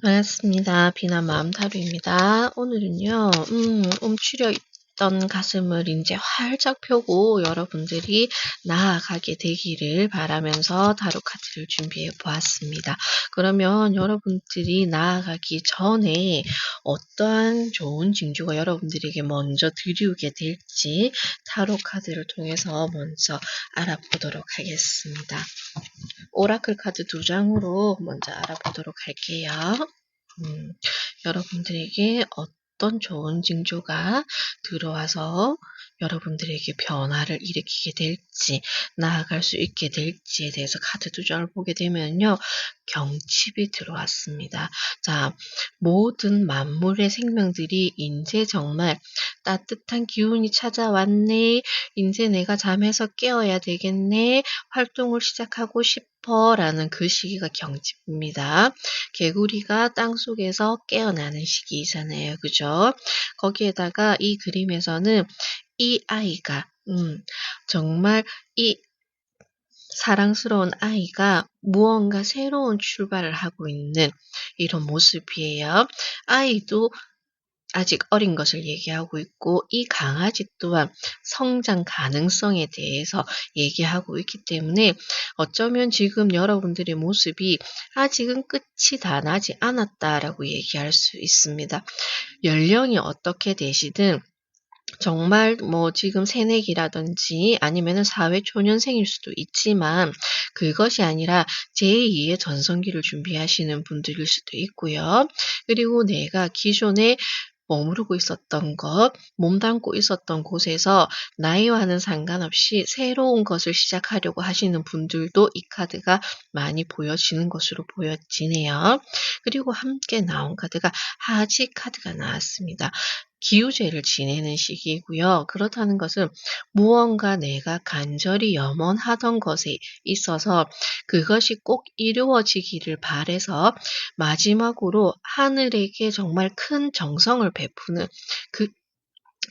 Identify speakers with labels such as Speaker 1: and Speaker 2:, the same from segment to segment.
Speaker 1: 반갑습니다. 비난 마음타로입니다. 오늘은요, 움츠려 있던 가슴을 이제 활짝 펴고 여러분들이 나아가게 되기를 바라면서 타로 카드를 준비해 보았습니다. 그러면 여러분들이 나아가기 전에 어떠한 좋은 징조가 여러분들에게 먼저 들이오게 될지 타로 카드를 통해서 먼저 알아보도록 하겠습니다. 오라클 카드 2장으로 먼저 알아보도록 할게요. 여러분들에게 어떤 좋은 징조가 들어와서 여러분들에게 변화를 일으키게 될지, 나아갈 수 있게 될지에 대해서 카드 2장을 보게 되면요. 경칩이 들어왔습니다. 자, 모든 만물의 생명들이 이제 정말 따뜻한 기운이 찾아왔네. 이제 내가 잠에서 깨어야 되겠네. 활동을 시작하고 싶어. 라는 그 시기가 경칩입니다. 개구리가 땅속에서 깨어나는 시기잖아요. 그죠? 거기에다가 이 그림에서는 이 아이가 정말 이 사랑스러운 아이가 무언가 새로운 출발을 하고 있는 이런 모습이에요. 아이도 아직 어린 것을 얘기하고 있고 이 강아지 또한 성장 가능성에 대해서 얘기하고 있기 때문에 어쩌면 지금 여러분들의 모습이 아직은 끝이 다 나지 않았다라고 얘기할 수 있습니다. 연령이 어떻게 되시든 정말 지금 새내기라든지 아니면은 사회초년생일 수도 있지만 그것이 아니라 제2의 전성기를 준비하시는 분들일 수도 있고요. 그리고 내가 기존에 머무르고 있었던 것, 몸담고 있었던 곳에서 나이와는 상관없이 새로운 것을 시작하려고 하시는 분들도 이 카드가 많이 보여지는 것으로 보여지네요. 그리고 함께 나온 카드가 하지 카드가 나왔습니다. 기우제를 지내는 시기이고요. 그렇다는 것은 무언가 내가 간절히 염원하던 것에 있어서 그것이 꼭 이루어지기를 바라서 마지막으로 하늘에게 정말 큰 정성을 베푸는 그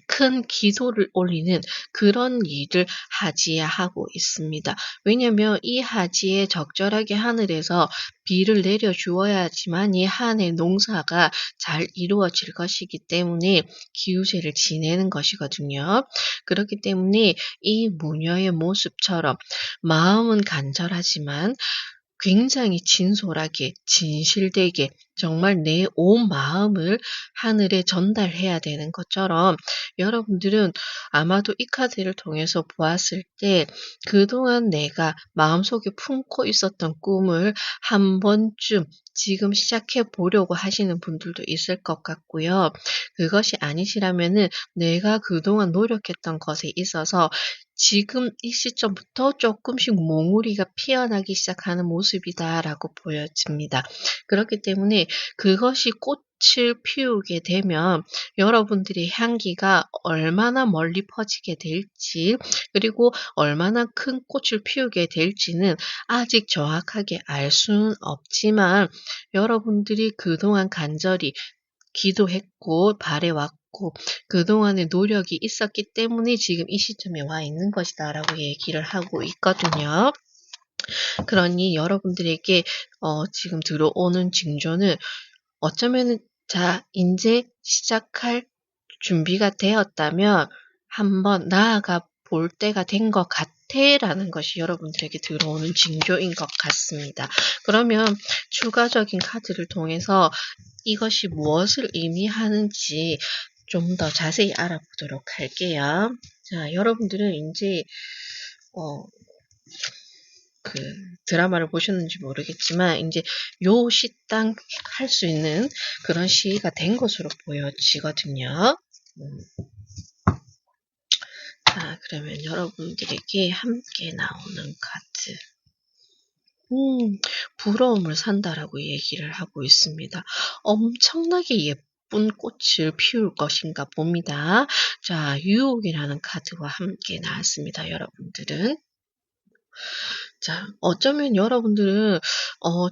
Speaker 1: 큰 기도를 올리는 그런 일을 하지야 하고 있습니다. 왜냐하면 이 하지에 적절하게 하늘에서 비를 내려주어야지만 이 한 해 농사가 잘 이루어질 것이기 때문에 기우제를 지내는 것이거든요. 그렇기 때문에 이 무녀의 모습처럼 마음은 간절하지만 굉장히 진솔하게 진실되게 정말 내 온 마음을 하늘에 전달해야 되는 것처럼 여러분들은 아마도 이 카드를 통해서 보았을 때 그동안 내가 마음속에 품고 있었던 꿈을 한 번쯤 지금 시작해 보려고 하시는 분들도 있을 것 같고요. 그것이 아니시라면은 내가 그동안 노력했던 것에 있어서 지금 이 시점부터 조금씩 몽우리가 피어나기 시작하는 모습이다라고 보여집니다. 그렇기 때문에 그것이 꽃을 피우게 되면 여러분들의 향기가 얼마나 멀리 퍼지게 될지 그리고 얼마나 큰 꽃을 피우게 될지는 아직 정확하게 알 수는 없지만 여러분들이 그동안 간절히 기도했고 바래왔고 그동안의 노력이 있었기 때문에 지금 이 시점에 와 있는 것이다라고 얘기를 하고 있거든요. 그러니 여러분들에게 지금 들어오는 징조는 어쩌면은 자, 인제 시작할 준비가 되었다면 한번 나아가 볼 때가 된 것 같아 라는 것이 여러분들에게 들어오는 징조인 것 같습니다. 그러면 추가적인 카드를 통해서 이것이 무엇을 의미하는지 좀 더 자세히 알아보도록 할게요. 자, 여러분들은 인제 그 드라마를 보셨는지 모르겠지만 인제 요 시당 할 수 있는 그런 시기가 된 것으로 보여지거든요. 자, 그러면 여러분들에게 함께 나오는 카드. 부러움을 산다라고 얘기를 하고 있습니다. 엄청나게 예쁜 꽃을 피울 것인가 봅니다. 자, 유혹이라는 카드와 함께 나왔습니다, 여러분들은. 자, 어쩌면 여러분들은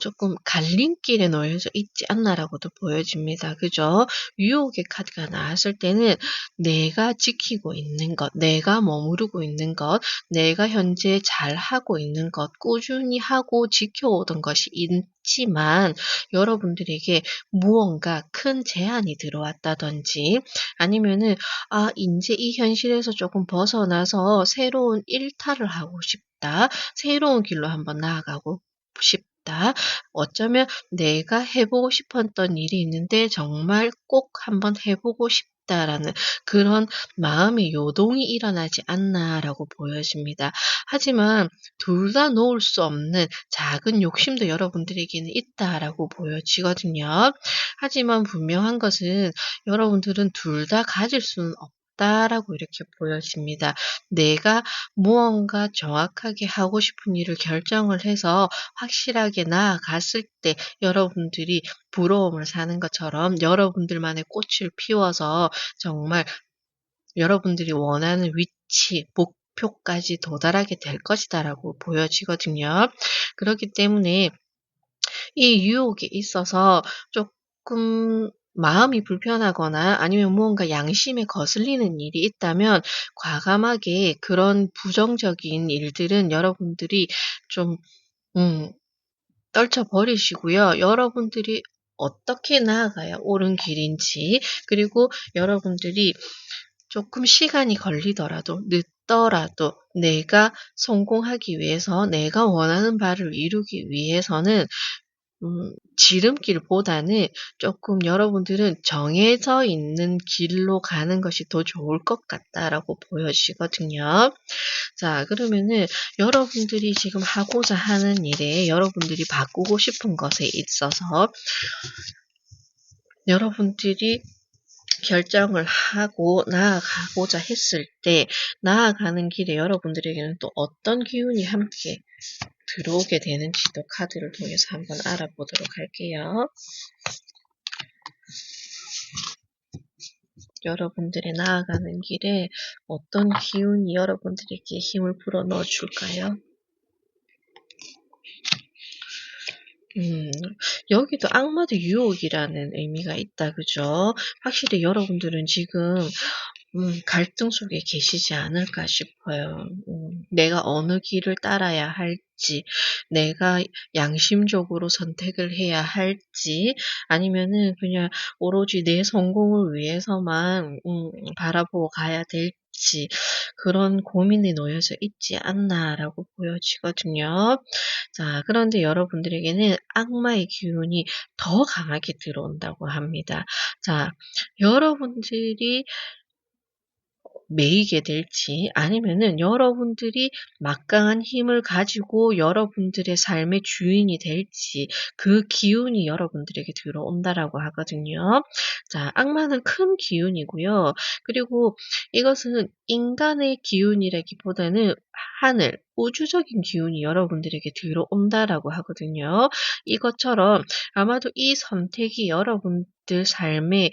Speaker 1: 조금 갈림길에 놓여져 있지 않나라고도 보여집니다. 그죠? 유혹의 카드가 나왔을 때는 내가 지키고 있는 것, 내가 머무르고 있는 것, 내가 현재 잘하고 있는 것, 꾸준히 하고 지켜오던 것이 있지만 여러분들에게 무언가 큰 제한이 들어왔다든지 아니면은 인제 이 현실에서 조금 벗어나서 새로운 일탈을 하고 싶다. 새로운 길로 한번 나아가고 싶다. 어쩌면 내가 해 보고 싶었던 일이 있는데 정말 꼭 한번 해 보고 싶다라는 그런 마음의 요동이 일어나지 않나라고 보여집니다. 하지만 둘 다 놓을 수 없는 작은 욕심도 여러분들에게는 있다라고 보여지거든요. 하지만 분명한 것은 여러분들은 둘 다 가질 수는 없다라고 이렇게 보여집니다. 내가 무언가 정확하게 하고 싶은 일을 결정을 해서 확실하게 나아갔을 때 여러분들이 부러움을 사는 것처럼 여러분들만의 꽃을 피워서 정말 여러분들이 원하는 위치, 목표까지 도달하게 될 것이다라고 보여지거든요. 그렇기 때문에 이 유혹에 있어서 조금 마음이 불편하거나 아니면 무언가 양심에 거슬리는 일이 있다면 과감하게 그런 부정적인 일들은 여러분들이 좀 음 떨쳐 버리시고요. 여러분들이 어떻게 나아가야 옳은 길인지 그리고 여러분들이 조금 시간이 걸리더라도 늦더라도 내가 성공하기 위해서 내가 원하는 바를 이루기 위해서는 지름길보다는 조금 여러분들은 정해져 있는 길로 가는 것이 더 좋을 것 같다라고 보여지거든요. 자, 그러면은 여러분들이 지금 하고자 하는 일에 여러분들이 바꾸고 싶은 것에 있어서 여러분들이 결정을 하고 나아가고자 했을 때 나아가는 길에 여러분들에게는 또 어떤 기운이 함께 들어오게 되는지도 카드를 통해서 한번 알아보도록 할게요. 여러분들의 나아가는 길에 어떤 기운이 여러분들에게 힘을 불어넣어 줄까요? 여기도 악마의 유혹이라는 의미가 있다, 그죠? 확실히 여러분들은 지금 갈등 속에 계시지 않을까 싶어요. 내가 어느 길을 따라야 할지, 내가 양심적으로 선택을 해야 할지, 아니면은 그냥 오로지 내 성공을 위해서만 바라보고 가야 될지, 그런 고민에 놓여져 있지 않나라고 보여지거든요. 자, 그런데 여러분들에게는 악마의 기운이 더 강하게 들어온다고 합니다. 자, 여러분들이 매이게 될지 아니면은 여러분들이 막강한 힘을 가지고 여러분들의 삶의 주인이 될지 그 기운이 여러분들에게 들어온다라고 하거든요. 자, 악마는 큰 기운이고요. 그리고 이것은 인간의 기운이라기보다는 하늘, 우주적인 기운이 여러분들에게 들어온다라고 하거든요. 이것처럼 아마도 이 선택이 여러분들 삶에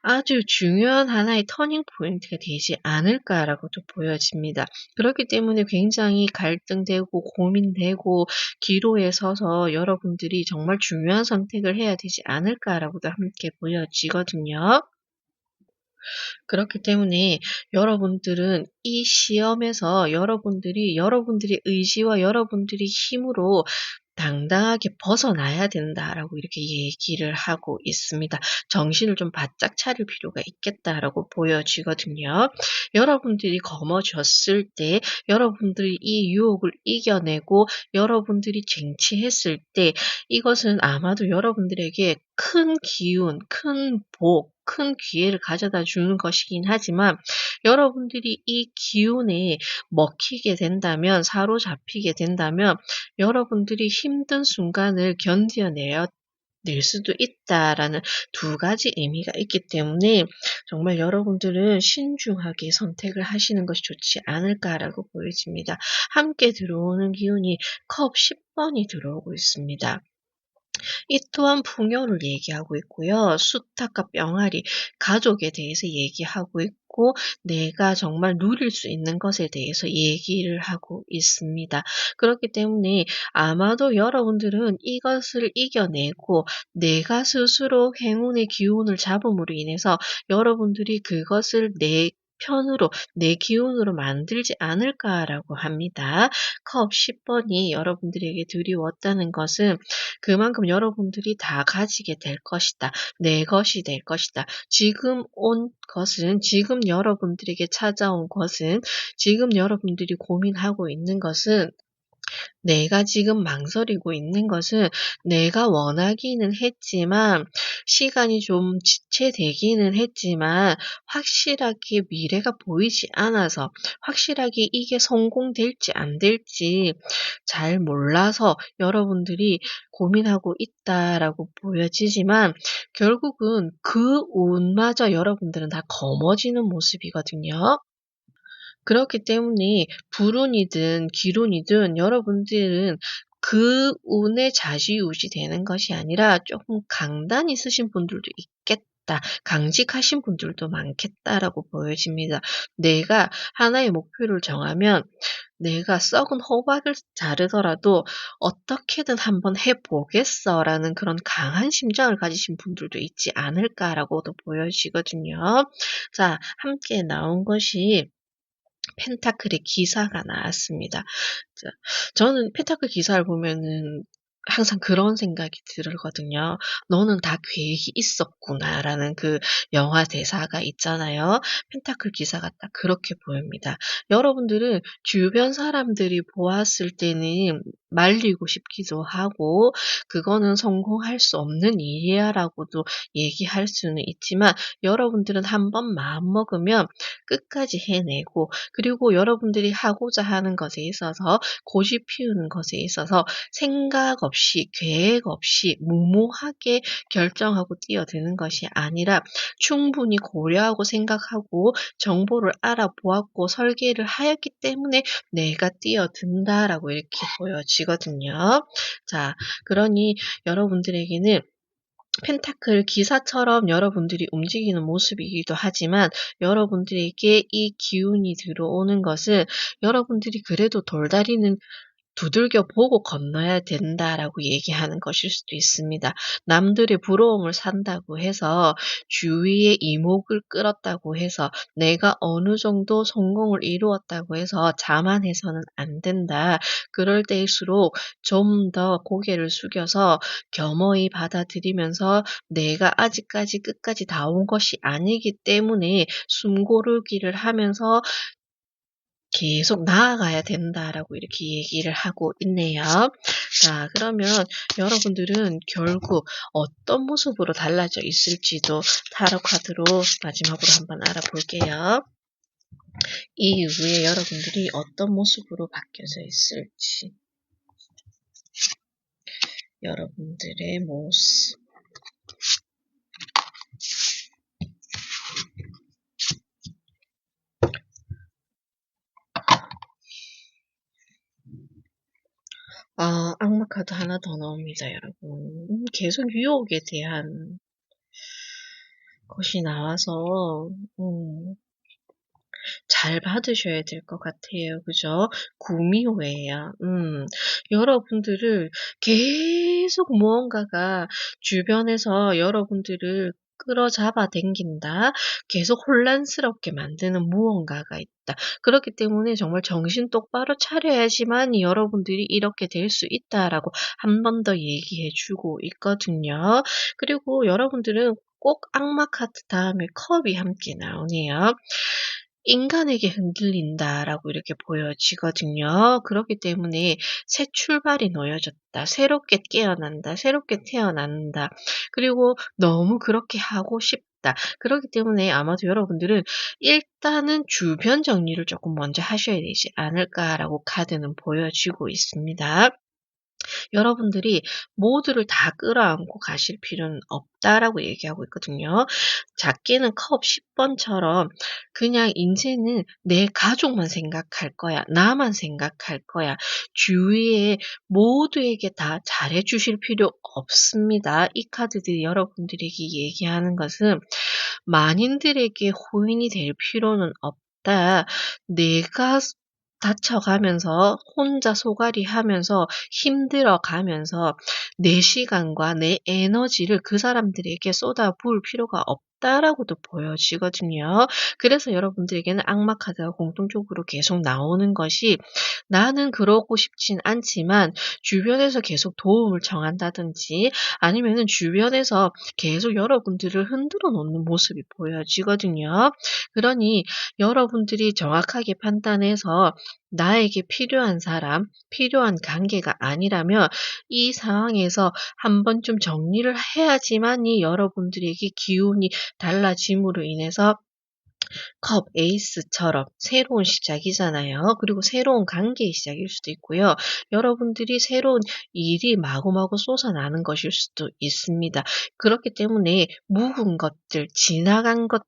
Speaker 1: 아주 중요한 하나의 터닝 포인트가 되지 않을까라고 또 보여집니다. 그렇기 때문에 굉장히 갈등되고 고민되고 기로에 서서 여러분들이 정말 중요한 선택을 해야 되지 않을까라고도 함께 보여지거든요. 그렇기 때문에 여러분들은 이 시험에서 여러분들이 여러분들의 의지와 여러분들의 힘으로 당당하게 벗어나야 된다라고 이렇게 얘기를 하고 있습니다. 정신을 좀 바짝 차릴 필요가 있겠다라고 보여지거든요. 여러분들이 거머쥐었을 때, 여러분들이 이 유혹을 이겨내고 여러분들이 쟁취했을 때 이것은 아마도 여러분들에게 큰 기운, 큰 복, 큰 기회를 가져다 주는 것이긴 하지만 여러분들이 이 기운에 먹히게 된다면, 사로잡히게 된다면 여러분들이 힘든 순간을 견뎌내야 낼 수도 있다라는 두 가지 의미가 있기 때문에 정말 여러분들은 신중하게 선택을 하시는 것이 좋지 않을까라고 보여집니다. 함께 들어오는 기운이 컵 10번이 들어오고 있습니다. 이 또한 풍요를 얘기하고 있고요. 수탉과 병아리, 가족에 대해서 얘기하고 있고 내가 정말 누릴 수 있는 것에 대해서 얘기를 하고 있습니다. 그렇기 때문에 아마도 여러분들은 이것을 이겨내고 내가 스스로 행운의 기운을 잡음으로 인해서 여러분들이 그것을 내 편으로 내 기운으로 만들지 않을까라고 합니다. 컵 10번이 여러분들에게 드리웠다는 것은 그만큼 여러분들이 다 가지게 될 것이다. 내 것이 될 것이다. 지금 온 것은, 지금 여러분들에게 찾아온 것은, 지금 여러분들이 고민하고 있는 것은, 내가 지금 망설이고 있는 것은 내가 원하기는 했지만 시간이 좀 지체되기는 했지만 확실하게 미래가 보이지 않아서 확실하게 이게 성공될지 안 될지 잘 몰라서 여러분들이 고민하고 있다라고 보여지지만 결국은 그 운마저 여러분들은 다 거머쥐는 모습이거든요. 그렇기 때문에 불운이든 기운이든 여러분들은 그 운에 좌지우지 되는 것이 아니라 조금 강단이 있으신 분들도 있겠다. 강직하신 분들도 많겠다라고 보여집니다. 내가 하나의 목표를 정하면 내가 썩은 호박을 자르더라도 '어떻게든 한번 해 보겠어.'라는 그런 강한 심장을 가지신 분들도 있지 않을까라고도 보여지거든요. 자, 함께 나온 것이 펜타클의 기사가 나왔습니다. 자, 저는 펜타클 기사를 보면은 항상 그런 생각이 들거든요. '너는 다 계획이 있었구나.'라는 그 영화 대사가 있잖아요. 펜타클 기사가 딱 그렇게 보입니다. 여러분들은 주변 사람들이 보았을 때는 말리고 싶기도 하고 '그거는 성공할 수 없는 일이야.'라고도 얘기할 수는 있지만 여러분들은 한번 마음먹으면 끝까지 해내고 그리고 여러분들이 하고자 하는 것에 있어서 고집 피우는 것에 있어서 생각 없이 계획 없이 무모하게 결정하고 뛰어드는 것이 아니라 충분히 고려하고 생각하고 정보를 알아보았고 설계를 하였기 때문에 '내가 뛰어든다.'라고 이렇게 보여지거든요. 자, 그러니 여러분들에게는 펜타클 기사처럼 여러분들이 움직이는 모습이기도 하지만 여러분들에게 이 기운이 들어오는 것은 여러분들이 그래도 돌다리는 두들겨 보고 건너야 된다라고 얘기하는 것일 수도 있습니다. 남들의 부러움을 산다고 해서 주위의 이목을 끌었다고 해서 내가 어느 정도 성공을 이루었다고 해서 자만해서는 안 된다. 그럴 때일수록 좀 더 고개를 숙여서 겸허히 받아들이면서 내가 아직까지 끝까지 다 온 것이 아니기 때문에 숨고르기를 하면서 계속 나아가야 된다라고 이렇게 얘기를 하고 있네요. 자, 그러면 여러분들은 결국 어떤 모습으로 달라져 있을지도 타로 카드로 마지막으로 한번 알아볼게요. 이후에 여러분들이 어떤 모습으로 바뀌어져 있을지. 여러분들의 모습. 악마 카드 하나 더 나옵니다, 여러분. 계속 유혹에 대한 것이 나와서, 잘 받으셔야 될 것 같아요. 그죠? 구미호예요. 여러분들을 계속 무언가가 주변에서 여러분들을 끌어잡아 당긴다. 계속 혼란스럽게 만드는 무언가가 있다. 그렇기 때문에 정말 정신 똑바로 차려야지만 여러분들이 이렇게 될 수 있다라고 한 번 더 얘기해 주고 있거든요. 그리고 여러분들은 꼭 악마 카드 다음에 컵이 함께 나오네요. 인간에게 흔들린다라고 이렇게 보여지거든요. 그렇기 때문에 새 출발이 놓여졌다. 새롭게 깨어난다. 새롭게 태어난다. 그리고 너무 그렇게 하고 싶다. 그렇기 때문에 아마도 여러분들은 일단은 주변 정리를 조금 먼저 하셔야 되지 않을까라고 카드는 보여지고 있습니다. 여러분들이 모두를 다 끌어안고 가실 필요는 없다라고 얘기하고 있거든요. 작게는 컵 10번처럼 그냥 인제는 내 가족만 생각할 거야. 나만 생각할 거야. 주위에 모두에게 다 잘해 주실 필요 없습니다. 이 카드들이 여러분들에게 얘기하는 것은 만인들에게 호인이 될 필요는 없다. 내가 다쳐가면서 혼자 소갈이하면서 힘들어가면서 내 시간과 내 에너지를 그 사람들에게 쏟아부을 필요가 없다라고도 보여지거든요. 그래서 여러분들에게는 악마 카드가 공통적으로 계속 나오는 것이 나는 그러고 싶진 않지만 주변에서 계속 도움을 청한다든지 아니면은 주변에서 계속 여러분들을 흔들어 놓는 모습이 보여지거든요. 그러니 여러분들이 정확하게 판단해서 나에게 필요한 사람, 필요한 관계가 아니라면 이 상황에서 한 번쯤 정리를 해야지만이 여러분들에게 기운이 달라짐으로 인해서 컵 에이스처럼 새로운 시작이잖아요. 그리고 새로운 관계의 시작일 수도 있고요. 여러분들이 새로운 일이 마구마구 솟아나는 것일 수도 있습니다. 그렇기 때문에 묵은 것들, 지나간 것들,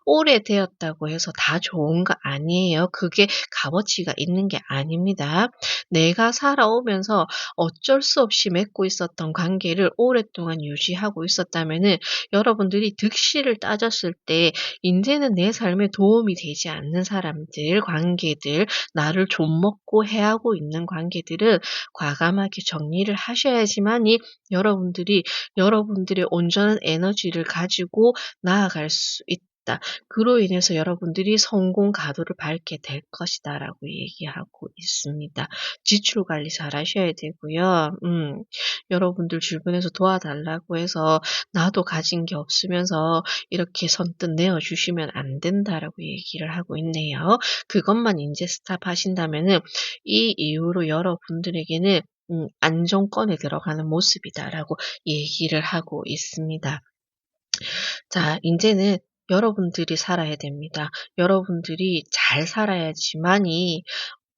Speaker 1: 오래되었다고 해서 다 좋은 거 아니에요. 그게 값어치가 있는 게 아닙니다. 내가 살아오면서 어쩔 수 없이 맺고 있었던 관계를 오랫동안 유지하고 있었다면은 여러분들이 득실을 따졌을 때 인제는 내 삶에 도움이 되지 않는 사람들, 관계들, 나를 좀먹고 해하고 있는 관계들은 과감하게 정리를 하셔야지만이 여러분들이 여러분들의 온전한 에너지를 가지고 나아갈 수 있다. 그로 인해서 여러분들이 성공 가도를 밟게 될 것이다라고 얘기하고 있습니다. 지출 관리 잘 하셔야 되고요. 여러분들 주변에서 도와달라고 해서 나도 가진 게 없으면서 이렇게 선뜻 내어 주시면 안 된다라고 얘기를 하고 있네요. 그것만 인제 스탑하신다면은 이 이후로 여러분들에게는 안정권에 들어가는 모습이다라고 얘기를 하고 있습니다. 자, 인제는 여러분들이 살아야 됩니다. 여러분들이 잘 살아야지만이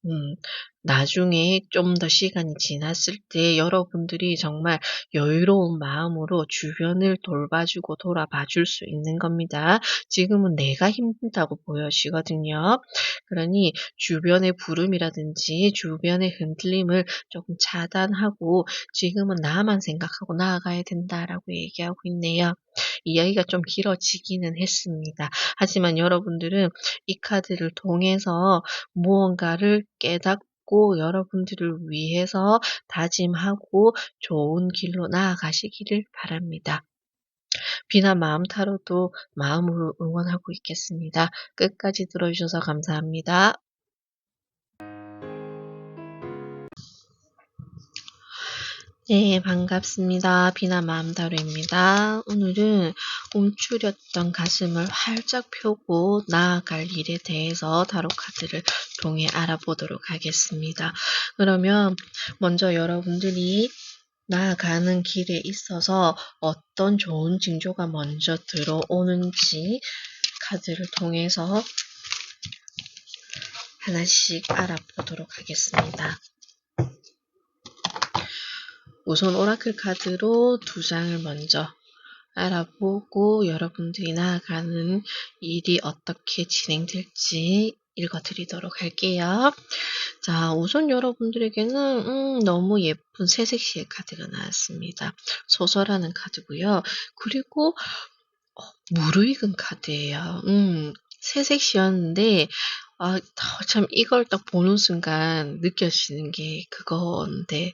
Speaker 1: 음. 나중에 좀 더 시간이 지났을 때 여러분들이 정말 여유로운 마음으로 주변을 돌봐주고 돌아봐 줄 수 있는 겁니다. 지금은 내가 힘들다고 보여지거든요. 그러니 주변의 부름이라든지 주변의 흔들림을 조금 차단하고 지금은 나만 생각하고 나아가야 된다라고 얘기하고 있네요. 이야기가 좀 길어지기는 했습니다. 하지만 여러분들은 이 카드를 통해서 무언가를 깨닫고 여러분들을 위해서 다짐하고 좋은 길로 나아가시기를 바랍니다. 비나 마음 타로도 마음으로 응원하고 있겠습니다. 끝까지 들어주셔서 감사합니다. 네, 반갑습니다. 비나 마음다루입니다. 오늘은 움츠렸던 가슴을 활짝 펴고 나아갈 일에 대해서 타로 카드를 통해 알아보도록 하겠습니다. 그러면 먼저 여러분들이 나아가는 길에 있어서 어떤 좋은 징조가 먼저 들어오는지 카드를 통해서 하나씩 알아보도록 하겠습니다. 우선 오라클 카드로 2장을 먼저 알아보고 여러분들이 나아가는 일이 어떻게 진행될지 읽어드리도록 할게요. 자, 우선 여러분들에게는 너무 예쁜 새색시의 카드가 나왔습니다. 소설하는 카드고요. 그리고 무르익은 카드예요. 새색시였는데 참 이걸 딱 보는 순간 느껴지는 게 그건데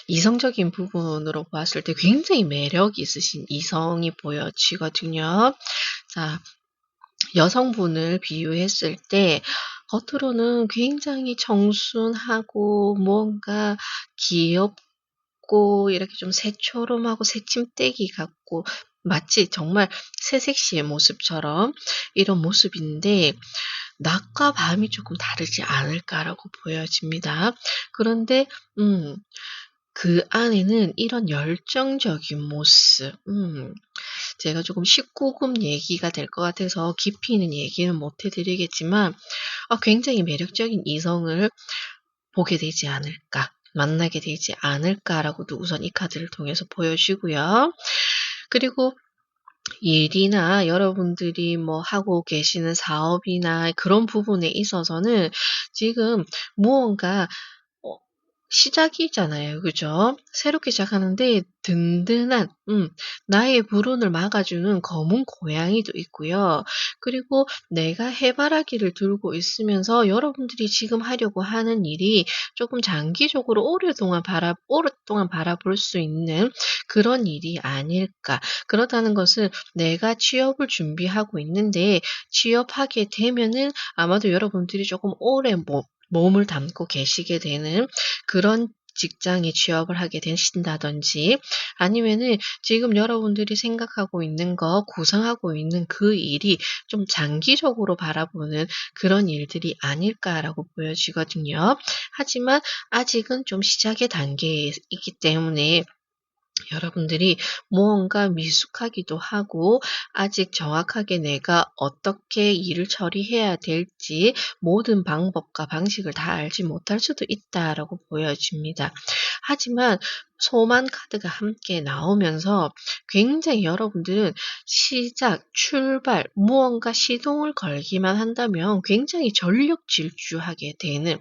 Speaker 1: 이성적인 부분으로 봤을 때 굉장히 매력 있으신 이성이 보여지거든요. 자, 여성분을 비유했을 때 겉으로는 굉장히 정순하고 뭔가 귀엽고 이렇게 좀 새초롬하고 새침대기 같고 마치 정말 새색시의 모습처럼 이런 모습인데 낮과 밤이 조금 다르지 않을까라고 보여집니다. 그런데 그 안에는 이런 열정적인 모습, 제가 조금 19금 얘기가 될 것 같아서 깊이 있는 얘기는 못 해드리겠지만 굉장히 매력적인 이성을 보게 되지 않을까. 만나게 되지 않을까라고도 우선 이 카드를 통해서 보여지고요. 그리고 일이나 여러분들이 뭐 하고 계시는 사업이나 그런 부분에 있어서는 지금 무언가 어 시작이잖아요. 그죠? 새롭게 시작하는데 든든한 나의 불운을 막아주는 검은 고양이도 있고요. 그리고 내가 해바라기를 들고 있으면서 여러분들이 지금 하려고 하는 일이 조금 장기적으로 오랫동안 바라볼 수 있는 그런 일이 아닐까. 그렇다는 것은 내가 취업을 준비하고 있는데 취업하게 되면은 아마도 여러분들이 조금 오래 몸을 담고 계시게 되는 그런 직장에 취업을 하게 되신다든지 아니면은 지금 여러분들이 생각하고 있는 거 구상하고 있는 그 일이 좀 장기적으로 바라보는 그런 일들이 아닐까라고 보여지거든요. 하지만 아직은 좀 시작의 단계에 있기 때문에 여러분들이 무언가 미숙하기도 하고 아직 정확하게 내가 어떻게 일을 처리해야 될지 모든 방법과 방식을 다 알지 못할 수도 있다라고 보여집니다. 하지만 소만 카드가 함께 나오면서 굉장히 여러분들은 시작, 출발, 무언가 시동을 걸기만 한다면 굉장히 전력 질주하게 되는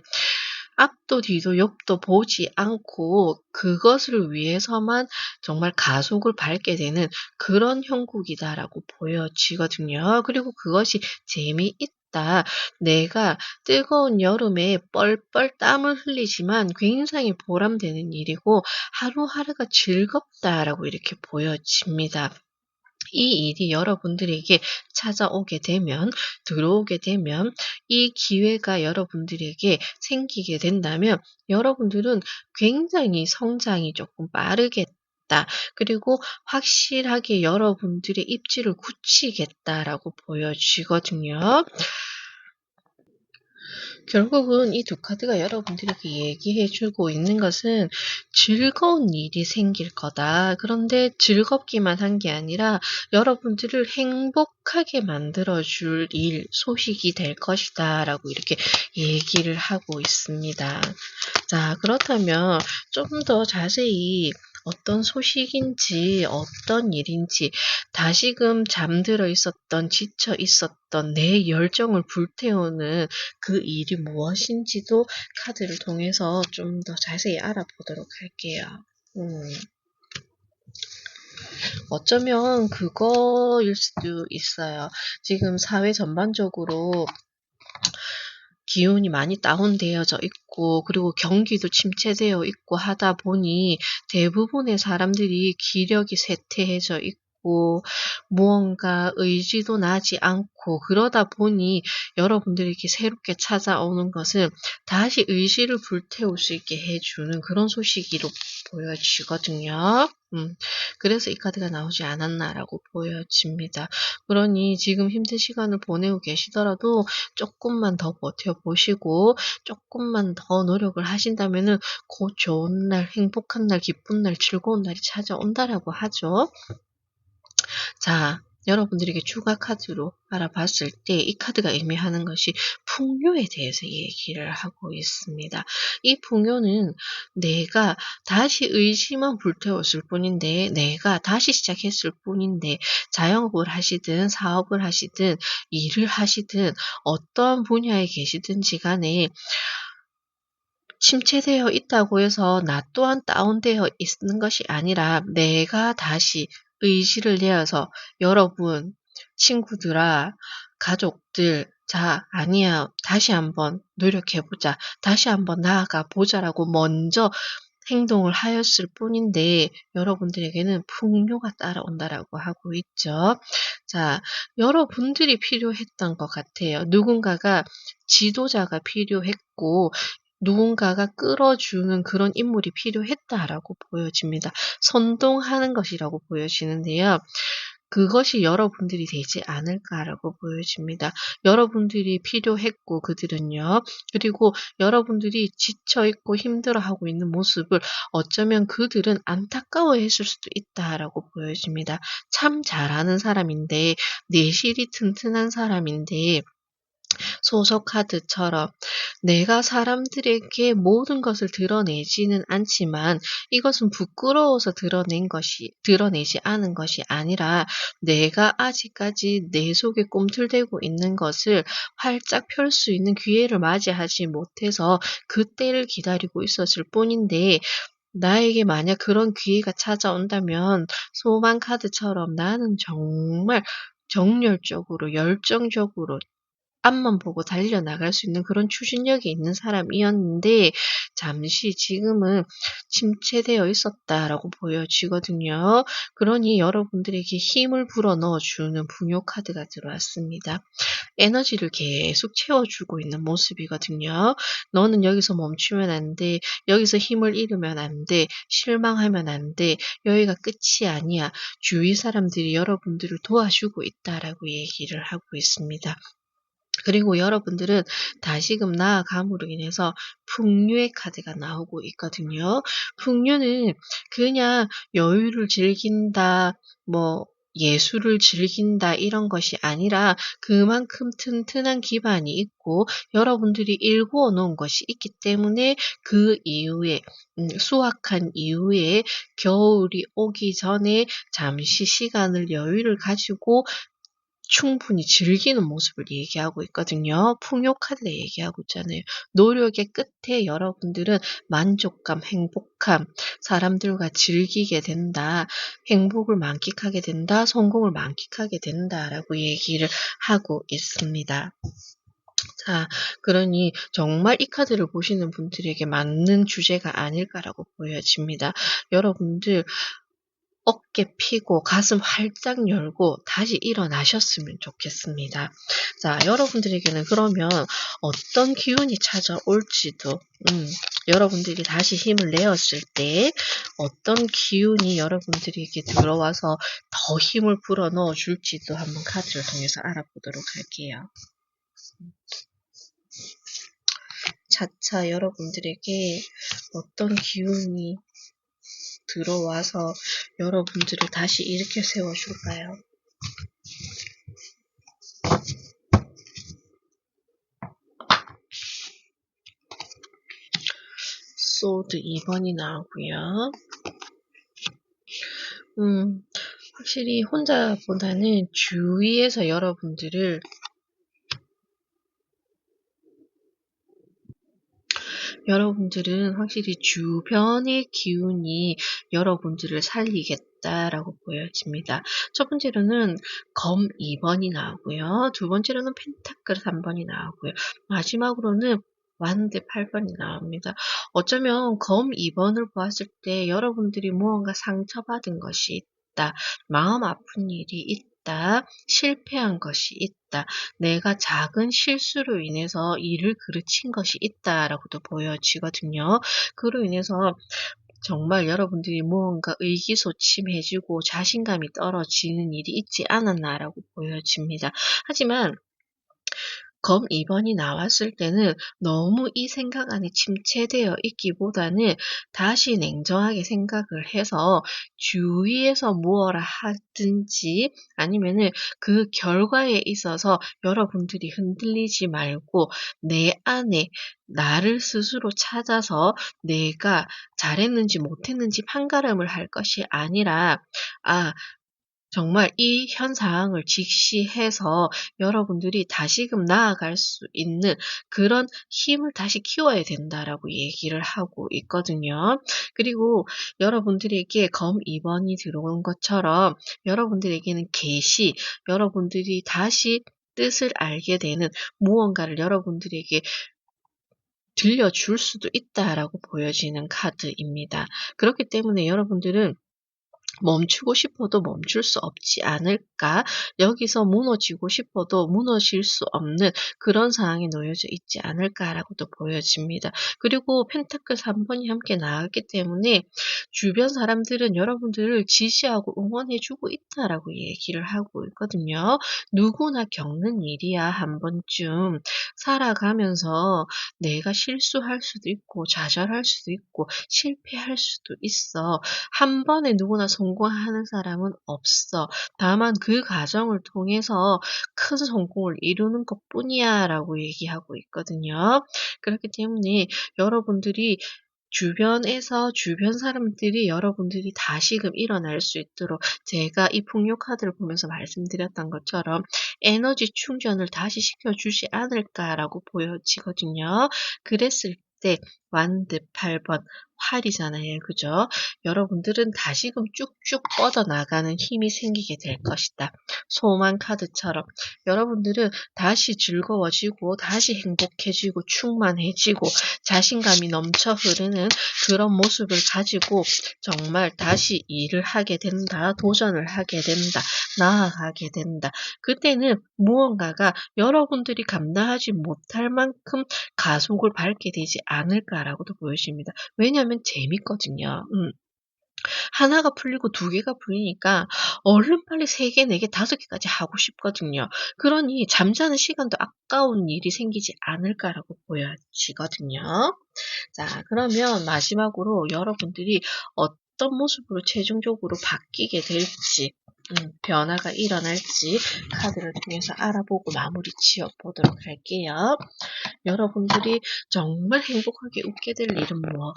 Speaker 1: 앞도 뒤도 옆도 보지 않고 그것을 위해서만 정말 가속을 밟게 되는 그런 형국이다라고 보여지거든요. 그리고 그것이 재미있다. 내가 뜨거운 여름에 뻘뻘 땀을 흘리지만 굉장히 보람되는 일이고 하루하루가 즐겁다라고 이렇게 보여집니다. 이 일이 여러분들에게 찾아오게 되면, 들어오게 되면, 이 기회가 여러분들에게 생기게 된다면, 여러분들은 굉장히 성장이 조금 빠르겠다. 그리고 확실하게 여러분들의 입지를 굳히겠다라고 보여지거든요. 결국은 이 두 카드가 여러분들에게 얘기해 주고 있는 것은 즐거운 일이 생길 거다. 그런데 즐겁기만 한 게 아니라 여러분들을 행복하게 만들어 줄 일, 소식이 될 것이다. 라고 이렇게 얘기를 하고 있습니다. 자, 그렇다면 좀 더 자세히 어떤 소식인지, 어떤 일인지, 다시금 잠들어 있었던, 지쳐 있었던 내 열정을 불태우는 그 일이 무엇인지도 카드를 통해서 좀 더 자세히 알아보도록 할게요. 어쩌면 그거일 수도 있어요. 지금 사회 전반적으로 기운이 많이 다운되어져 있고 그리고 경기도 침체되어 있고 하다 보니 대부분의 사람들이 기력이 쇠퇴해져 있고 무언가 의지도 나지 않고 그러다 보니 여러분들에게 새롭게 찾아오는 것은 다시 의지를 불태울 수 있게 해주는 그런 소식으로 보여지거든요. 그래서 이 카드가 나오지 않았나라고 보여집니다. 그러니 지금 힘든 시간을 보내고 계시더라도 조금만 더 버텨보시고 조금만 더 노력을 하신다면은 곧 좋은 날, 행복한 날, 기쁜 날, 즐거운 날이 찾아온다라고 하죠. 자, 여러분들에게 추가 카드로 알아봤을 때 이 카드가 의미하는 것이 풍요에 대해서 얘기를 하고 있습니다. 이 풍요는 내가 다시 의지만 불태웠을 뿐인데 내가 다시 시작했을 뿐인데 자영업을 하시든 사업을 하시든 일을 하시든 어떠한 분야에 계시든지 간에 침체되어 있다고 해서 나 또한 다운되어 있는 것이 아니라 내가 다시 의지를 내어서 여러분, 친구들아, 가족들, 자, 아니야. 다시 한번 노력해 보자. 다시 한번 나아가 보자라고 먼저 행동을 하였을 뿐인데 여러분들에게는 풍요가 따라온다라고 하고 있죠. 자, 여러분들이 필요했던 것 같아요. 누군가가 지도자가 필요했고 누군가가 끌어주는 그런 인물이 필요했다라고 보여집니다. 선동하는 것이라고 보여지는데요. 그것이 여러분들이 되지 않을까라고 보여집니다. 여러분들이 필요했고 그들은요. 그리고 여러분들이 지쳐 있고 힘들어하고 있는 모습을 어쩌면 그들은 안타까워했을 수도 있다라고 보여집니다. 참 잘하는 사람인데 내실이 튼튼한 사람인데 소서 카드처럼 내가 사람들에게 모든 것을 드러내지는 않지만 이것은 부끄러워서 드러내지 않은 것이 아니라 내가 아직까지 내 속에 꿈틀대고 있는 것을 활짝 펼 수 있는 기회를 맞이하지 못해서 그때를 기다리고 있었을 뿐인데 나에게 만약 그런 기회가 찾아온다면 소망 카드처럼 나는 정말 정열적으로 열정적으로 앞만 보고 달려나갈 수 있는 그런 추진력이 있는 사람이었는데 잠시 지금은 침체되어 있었다라고 보여지거든요. 그러니 여러분들에게 힘을 불어넣어 주는 풍요 카드가 들어왔습니다. 에너지를 계속 채워주고 있는 모습이거든요. 너는 여기서 멈추면 안 돼. 여기서 힘을 잃으면 안 돼. 실망하면 안 돼. 여기가 끝이 아니야. 주위 사람들이 여러분들을 도와주고 있다라고 얘기를 하고 있습니다. 그리고 여러분들은 다시금 나아감으로 인해서 풍류의 카드가 나오고 있거든요. 풍류는 그냥 여유를 즐긴다, 뭐 예술을 즐긴다 이런 것이 아니라 그만큼 튼튼한 기반이 있고 여러분들이 일구어 놓은 것이 있기 때문에 그 이후에 수확한 이후에 겨울이 오기 전에 잠시 시간을 여유를 가지고 충분히 즐기는 모습을 얘기하고 있거든요. 풍요 카드가 얘기하고 있잖아요. 노력의 끝에 여러분들은 만족감, 행복함, 사람들과 즐기게 된다, 행복을 만끽하게 된다, 성공을 만끽하게 된다라고 얘기를 하고 있습니다. 자, 그러니 정말 이 카드를 보시는 분들에게 맞는 주제가 아닐까라고 보여집니다. 여러분들 어깨 펴고 가슴 활짝 열고 다시 일어나셨으면 좋겠습니다. 자, 여러분들에게는 그러면 어떤 기운이 찾아올지도 여러분들이 다시 힘을 내었을 때 어떤 기운이 여러분들에게 들어와서 더 힘을 불어넣어 줄지도 한번 카드를 통해서 알아보도록 할게요. 차차 여러분들에게 어떤 기운이 들어와서 여러분들을 다시 일으켜 세워줄까요? 소드 2번이 나오고요. 확실히 혼자보다는 주위에서 여러분들은 확실히 주변의 기운이 여러분들을 살리겠다라고 보여집니다. 첫 번째로는 검 2번이 나오고요. 두 번째로는 펜타클 3번이 나오고요. 마지막으로는 완대 8번이 나옵니다. 어쩌면 검 2번을 보았을 때 여러분들이 무언가 상처받은 것이 있다. 마음 아픈 일이 있다. 실패한 것이 있다. 내가 작은 실수로 인해서 일을 그르친 것이 있다라고도 보여지거든요. 그로 인해서 정말 여러분들이 무언가 의기소침해지고 자신감이 떨어지는 일이 있지 않았나라고 보여집니다. 하지만 검 2번이 나왔을 때는 너무 이 생각 안에 침체되어 있기보다는 다시 냉정하게 생각을 해서 주위에서 무엇을 하든지 아니면은 그 결과에 있어서 여러분들이 흔들리지 말고 내 안에 나를 스스로 찾아서 내가 잘했는지 못했는지 판가름을 할 것이 아니라 정말 이 현 상황을 직시해서 여러분들이 다시금 나아갈 수 있는 그런 힘을 다시 키워야 된다라고 얘기를 하고 있거든요. 그리고 여러분들에게 검 2번이 들어온 것처럼 여러분들에게는 여러분들이 다시 뜻을 알게 되는 무언가를 여러분들에게 들려줄 수도 있다라고 보여지는 카드입니다. 그렇기 때문에 여러분들은 멈추고 싶어도 멈출 수 없지 않을까? 여기서 무너지고 싶어도 무너질 수 없는 그런 상황에 놓여져 있지 않을까라고도 보여집니다. 그리고 펜타클 3번이 함께 나왔기 때문에 주변 사람들은 여러분들을 지지하고 응원해주고 있다라고 얘기를 하고 있거든요. 누구나 겪는 일이야, 한 번쯤. 살아가면서 내가 실수할 수도 있고, 좌절할 수도 있고, 실패할 수도 있어. 한 번에 누구나 성공하는 사람은 없어. 다만 그 과정을 통해서 큰 성공을 이루는 것뿐이야 라고 얘기하고 있거든요. 그렇기 때문에 여러분들이 주변에서 주변 사람들이 여러분들이 다시금 일어날 수 있도록 제가 이 풍요 카드를 보면서 말씀드렸던 것처럼 에너지 충전을 다시 시켜주지 않을까라고 보여지거든요. 그랬을 때 완드 8번 활이잖아요. 그죠? 여러분들은 다시금 쭉쭉 뻗어나가는 힘이 생기게 될 것이다. 소망 카드처럼 여러분들은 다시 즐거워지고 다시 행복해지고 충만해지고 자신감이 넘쳐 흐르는 그런 모습을 가지고 정말 다시 일을 하게 된다. 도전을 하게 된다. 나아가게 된다. 그때는 무언가가 여러분들이 감당하지 못할 만큼 가속을 밟게 되지 않을까라고도 보여집니다. 왜냐하면 재밌거든요. 하나가 풀리고 두 개가 풀리니까 얼른 빨리 세 개, 네 개, 다섯 개까지 하고 싶거든요. 그러니 잠자는 시간도 아까운 일이 생기지 않을까라고 보여지거든요. 자, 그러면 마지막으로 여러분들이 어떤 모습으로 최종적으로 바뀌게 될지, 변화가 일어날지 카드를 통해서 알아보고 마무리 지어보도록 할게요. 여러분들이 정말 행복하게 웃게 될 일은 뭐가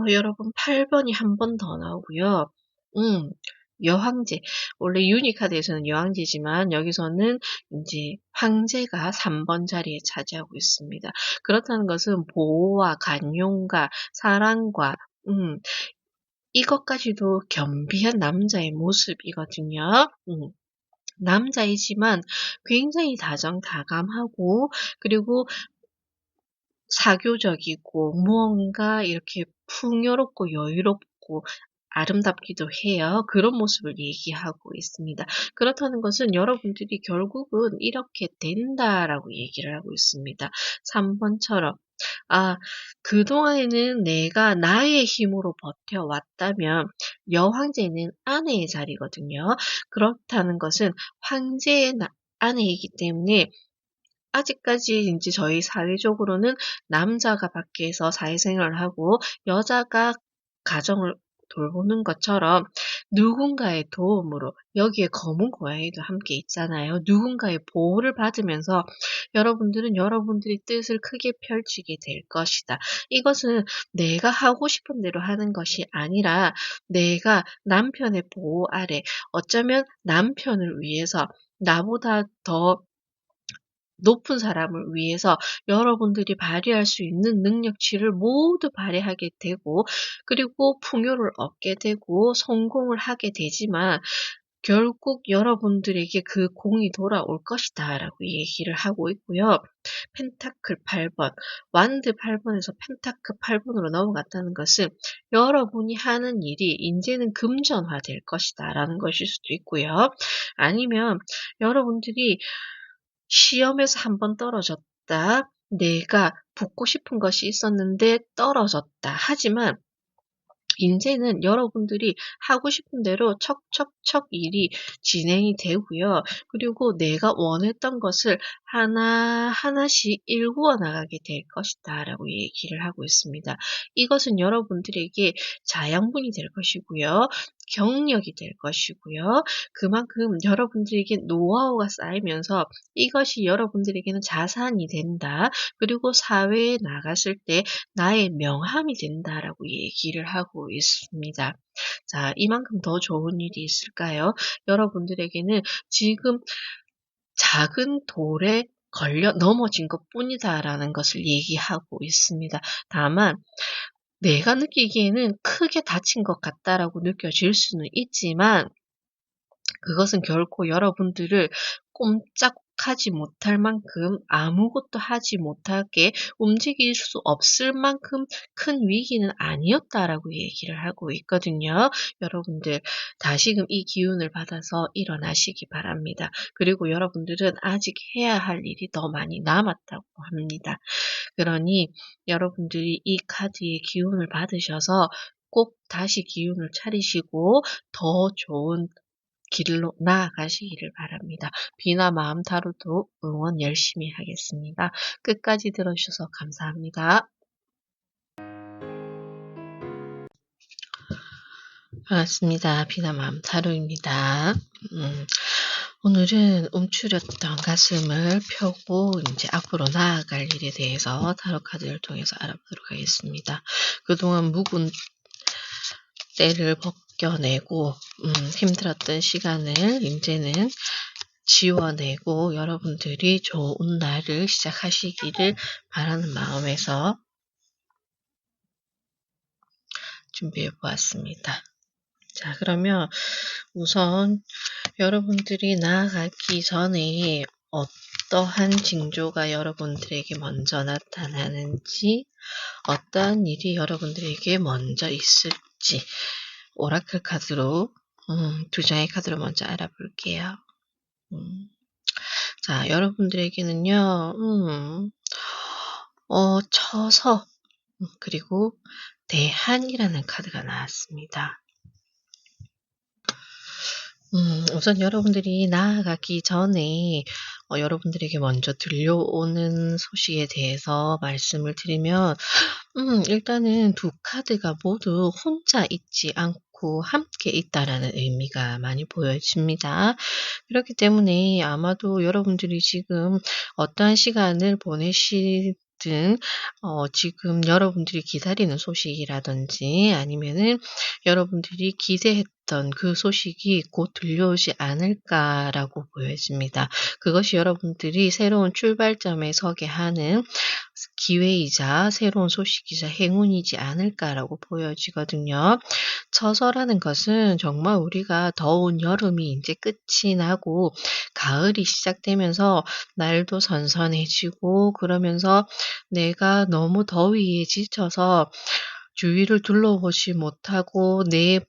Speaker 1: 여러분 8번이 한 번 더 나오고요. 여황제. 원래 유니카드에서는 여황제지만 여기서는 이제 황제가 3번 자리에 차지하고 있습니다. 그렇다는 것은 보호와 간용과 사랑과 이것까지도 겸비한 남자의 모습이거든요. 남자이지만 굉장히 다정다감하고 그리고 사교적이고 무언가 이렇게 풍요롭고 여유롭고 아름답기도 해요. 그런 모습을 얘기하고 있습니다. 그렇다는 것은 여러분들이 결국은 이렇게 된다라고 얘기를 하고 있습니다. 3번처럼 그동안에는 내가 나의 힘으로 버텨왔다면 여황제는 아내의 자리거든요. 그렇다는 것은 황제의 아내이기 때문에 아직까지 이제 저희 사회적으로는 남자가 밖에서 사회생활을 하고 여자가 가정을 돌보는 것처럼 누군가의 도움으로 여기에 검은 고양이도 함께 있잖아요. 누군가의 보호를 받으면서 여러분들은 여러분들의 뜻을 크게 펼치게 될 것이다. 이것은 내가 하고 싶은 대로 하는 것이 아니라 내가 남편의 보호 아래 어쩌면 남편을 위해서 나보다 더 높은 사람을 위해서 여러분들이 발휘할 수 있는 능력치를 모두 발휘하게 되고 그리고 풍요를 얻게 되고 성공을 하게 되지만 결국 여러분들에게 그 공이 돌아올 것이다 라고 얘기를 하고 있고요. 펜타클 8번, 완드 8번에서 펜타클 8번으로 넘어갔다는 것은 여러분이 하는 일이 이제는 금전화될 것이다 라는 것일 수도 있고요. 아니면 여러분들이 시험에서 한 번 떨어졌다. 내가 붙고 싶은 것이 있었는데 떨어졌다. 하지만 인제는 여러분들이 하고 싶은 대로 척척척 일이 진행이 되고요. 그리고 내가 원했던 것을 하나하나씩 일구어 나가게 될 것이다 라고 얘기를 하고 있습니다. 이것은 여러분들에게 자양분이 될 것이고요. 경력이 될 것이고요. 그만큼 여러분들에게 노하우가 쌓이면서 이것이 여러분들에게는 자산이 된다. 그리고 사회에 나갔을 때 나의 명함이 된다라고 얘기를 하고 있습니다. 자, 이만큼 더 좋은 일이 있을까요? 여러분들에게는 지금 작은 돌에 걸려 넘어진 것뿐이다라는 것을 얘기하고 있습니다. 다만 내가 느끼기에는 크게 다친 것 같다라고 느껴질 수는 있지만 그것은 결코 여러분들을 꼼짝하지 못할 만큼 아무것도 하지 못하게 움직일 수 없을 만큼 큰 위기는 아니었다라고 얘기를 하고 있거든요. 여러분들 다시금 이 기운을 받아서 일어나시기 바랍니다. 그리고 여러분들은 아직 해야 할 일이 더 많이 남았다고 합니다. 그러니 여러분들이 이 카드의 기운을 받으셔서 꼭 다시 기운을 차리시고 더 좋은 길로 나아가시기를 바랍니다. 비나 마음 타로도 응원 열심히 하겠습니다. 끝까지 들어주셔서 감사합니다. 반갑습니다. 비나맘 타로입니다. 오늘은 움츠렸던 가슴을 펴고 이제 앞으로 나아갈 일에 대해서 타로 카드를 통해서 알아보도록 하겠습니다. 그동안 묵은 때를 벗겨내고 힘들었던 시간을 이제는 지워내고 여러분들이 좋은 날을 시작하시기를 바라는 마음에서 준비해 보았습니다. 자, 그러면 우선 여러분들이 나아가기 전에 어떠한 징조가 여러분들에게 먼저 나타나는지, 어떠한 일이 여러분들에게 먼저 있을지 오라클 카드로 두 장의 카드로 먼저 알아볼게요. 자, 여러분들에게는요, 처서 그리고 대한이라는 카드가 나왔습니다. 우선 여러분들이 나아가기 전에 여러분들에게 먼저 들려오는 소식에 대해서 말씀을 드리면 일단은 두 카드가 모두 혼자 있지 않고 함께 있다라는 의미가 많이 보여집니다. 그렇기 때문에 아마도 여러분들이 지금 어떠한 시간을 보내시든 지금 여러분들이 기다리는 소식이라든지 아니면은 여러분들이 기대했던 그 소식이 곧 들려오지 않을까라고 보여집니다. 그것이 여러분들이 새로운 출발점에 서게 하는 기회이자 새로운 소식이자 행운이지 않을까라고 보여지거든요. 처서라는 것은 정말 우리가 더운 여름이 이제 끝이 나고 가을이 시작되면서 날도 선선해지고 그러면서 내가 너무 더위에 지쳐서 주위를 둘러보지 못하고 내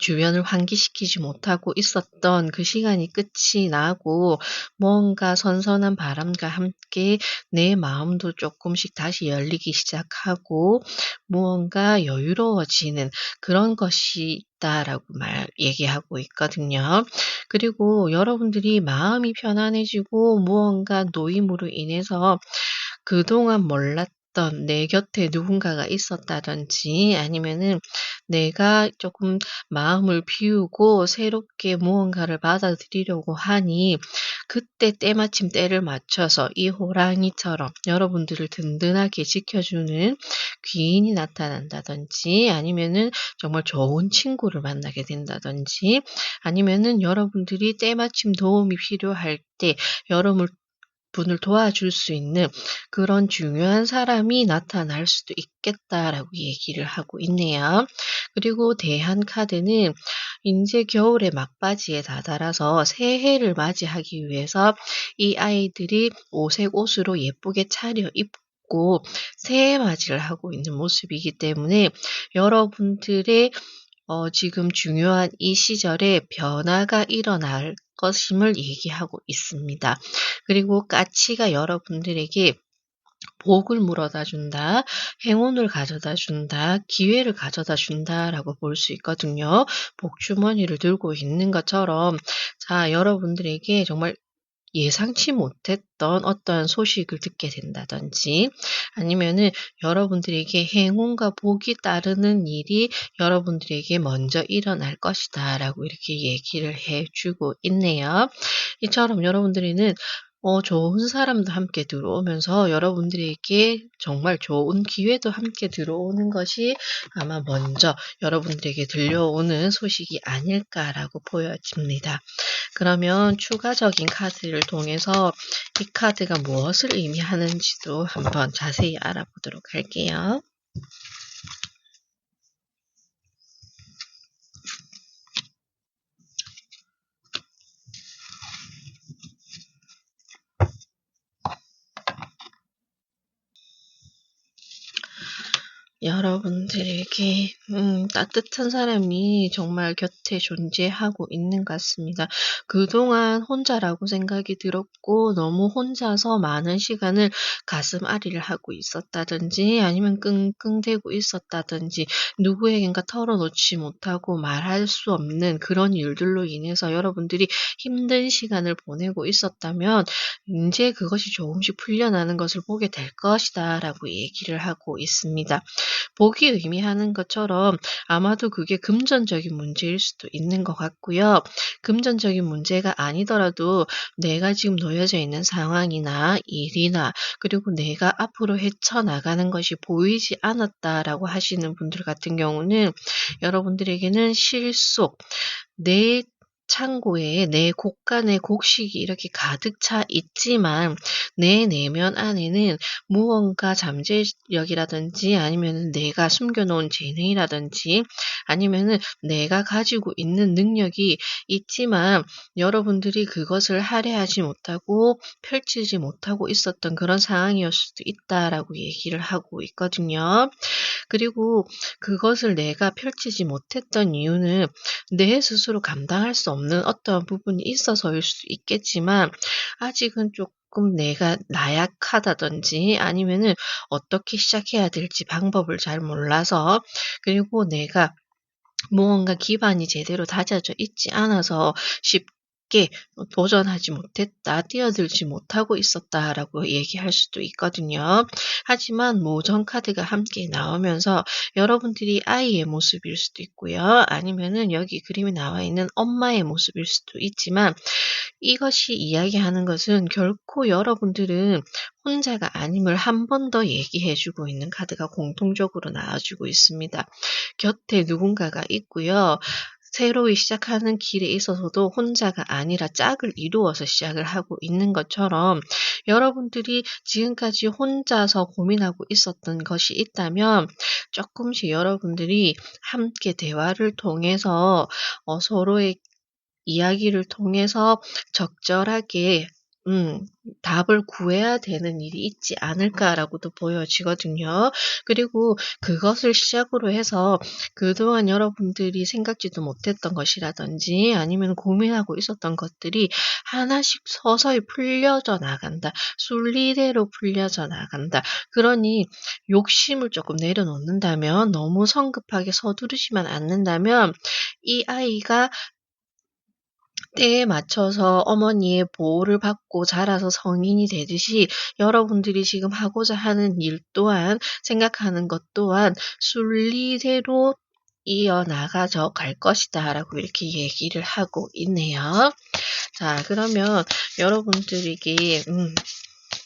Speaker 1: 주변을 환기시키지 못하고 있었던 그 시간이 끝이 나고 뭔가 선선한 바람과 함께 내 마음도 조금씩 다시 열리기 시작하고 무언가 여유로워지는 그런 것이 있다라고 얘기하고 있거든요. 그리고 여러분들이 마음이 편안해지고 무언가 노임으로 인해서 그동안 몰랐던 내 곁에 누군가가 있었다든지 아니면은 내가 조금 마음을 비우고 새롭게 무언가를 받아들이려고 하니 그때 때마침 때를 맞춰서 이 호랑이처럼 여러분들을 든든하게 지켜주는 귀인이 나타난다든지 아니면은 정말 좋은 친구를 만나게 된다든지 아니면은 여러분들이 때마침 도움이 필요할 때 여러분을 도와줄 수 있는 그런 중요한 사람이 나타날 수도 있겠다라고 얘기를 하고 있네요. 그리고 대한 카드는 이제 겨울의 막바지에 다다라서 새해를 맞이하기 위해서 이 아이들이 오색 옷으로 예쁘게 차려입고 새해 맞이를 하고 있는 모습이기 때문에 여러분들의 지금 중요한 이 시절에 변화가 일어날 것임을 얘기하고 있습니다. 그리고 까치가 여러분들에게 복을 물어다 준다, 행운을 가져다 준다, 기회를 가져다 준다라고 볼 수 있거든요. 복주머니를 들고 있는 것처럼 자, 여러분들에게 정말 예상치 못했던 어떤 소식을 듣게 된다든지 아니면은 여러분들에게 행운과 복이 따르는 일이 여러분들에게 먼저 일어날 것이다라고 이렇게 얘기를 해 주고 있네요. 이처럼 여러분들에는 좋은 사람도 함께 들어오면서 여러분들에게 정말 좋은 기회도 함께 들어오는 것이 아마 먼저 여러분들에게 들려오는 소식이 아닐까라고 보여집니다. 그러면 추가적인 카드를 통해서 이 카드가 무엇을 의미하는지도 한번 자세히 알아보도록 할게요. 여러분들에게 따뜻한 사람이 정말 곁에 존재하고 있는 것 같습니다. 그동안 혼자라고 생각이 들었고 너무 혼자서 많은 시간을 가슴앓이를 하고 있었다든지 아니면 끙끙대고 있었다든지 누구에겐가 털어놓지 못하고 말할 수 없는 그런 일들로 인해서 여러분들이 힘든 시간을 보내고 있었다면 이제 그것이 조금씩 풀려나는 것을 보게 될 것이다 라고 얘기를 하고 있습니다. 복이 의미하는 것처럼 것처럼 아마도 그게 금전적인 문제일 수도 있는 것 같고요. 금전적인 문제가 아니더라도 내가 지금 놓여져 있는 상황이나 일이나 그리고 내가 앞으로 헤쳐나가는 것이 보이지 않았다라고 하시는 분들 같은 경우는 여러분들에게는 실속, 내 창고에 내 곳간에 곡식이 이렇게 가득 차 있지만 내 내면 안에는 무언가 잠재력이라든지 아니면은 내가 숨겨 놓은 재능이라든지 아니면은 내가 가지고 있는 능력이 있지만 여러분들이 그것을 할애하지 못하고 펼치지 못하고 있었던 그런 상황이었을 수도 있다라고 얘기를 하고 있거든요. 그리고 그것을 내가 펼치지 못했던 이유는 내 스스로 감당할 수 없는 어떤 부분이 있어서일 수도 있겠지만 아직은 조금 내가 나약하다든지 아니면은 어떻게 시작해야 될지 방법을 잘 몰라서 그리고 내가 무언가 기반이 제대로 다져져 있지 않아서 쉽게 도전하지 못했다, 뛰어들지 못하고 있었다라고 얘기할 수도 있거든요. 하지만 모전 카드가 함께 나오면서 여러분들이 아이의 모습일 수도 있고요. 아니면은 여기 그림에 나와 있는 엄마의 모습일 수도 있지만 이것이 이야기하는 것은 결코 여러분들은 혼자가 아님을 한 번 더 얘기해 주고 있는 카드가 공통적으로 나와주고 있습니다. 곁에 누군가가 있고요. 새로이 시작하는 길에 있어서도 혼자가 아니라 짝을 이루어서 시작을 하고 있는 것처럼 여러분들이 지금까지 혼자서 고민하고 있었던 것이 있다면 쪼끔씩 여러분들이 함께 대화를 통해서 서로의 이야기를 통해서 적절하게 답을 구해야 되는 일이 있지 않을까라고도 보여지거든요. 그리고 그것을 시작으로 해서 그동안 여러분들이 생각지도 못했던 것이라든지 아니면 고민하고 있었던 것들이 하나씩 서서히 풀려져 나간다. 순리대로 풀려져 나간다. 그러니 욕심을 조금 내려놓는다면 너무 성급하게 서두르시면 않는다면 이 아이가 때에 맞춰서 어머니의 보호를 받고 자라서 성인이 되듯이 여러분들이 지금 하고자 하는 일 또한 생각하는 것 또한 순리대로 이어나가져 갈 것이다라고 이렇게 얘기를 하고 있네요. 자, 그러면 여러분들에게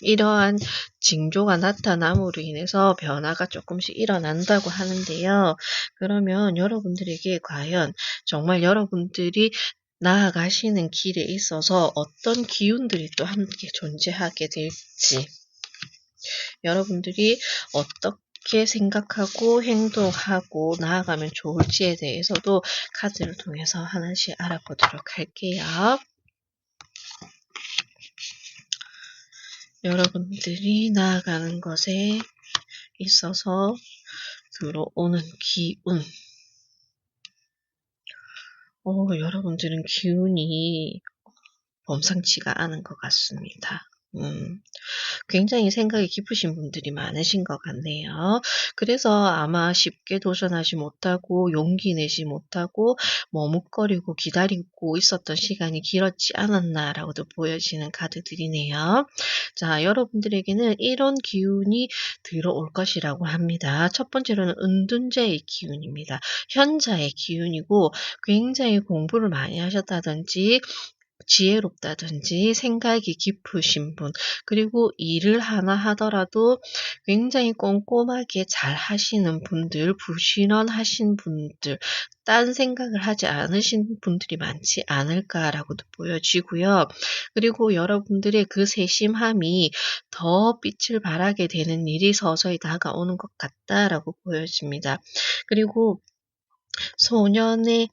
Speaker 1: 이러한 징조가 나타남으로 인해서 변화가 조금씩 일어난다고 하는데요. 그러면 여러분들에게 과연 정말 여러분들이 나아가시는 길에 있어서 어떤 기운들이 또 함께 존재하게 될지 여러분들이 어떻게 생각하고 행동하고 나아가면 좋을지에 대해서도 카드를 통해서 하나씩 알아보도록 할게요. 여러분들이 나아가는 것에 있어서 들어오는 기운. 여러분들은 기운이 범상치가 않은 것 같습니다. 굉장히 생각이 깊으신 분들이 많으신 것 같네요. 그래서 아마 쉽게 도전하지 못하고 용기 내지 못하고 머뭇거리고 기다리고 있었던 시간이 길었지 않았나라고도 보여지는 카드들이네요. 자, 여러분들에게는 이런 기운이 들어올 것이라고 합니다. 첫 번째로는 은둔자의 기운입니다. 현자의 기운이고 굉장히 공부를 많이 하셨다든지 지혜롭다든지 생각이 깊으신 분, 그리고 일을 하나 하더라도 굉장히 꼼꼼하게 잘 하시는 분들, 부지런하신 분들, 딴 생각을 하지 않으신 분들이 많지 않을까라고도 보여지고요. 그리고 여러분들의 그 세심함이 더 빛을 발하게 되는 일이 서서히 다가오는 것 같다라고 보여집니다. 그리고 소년의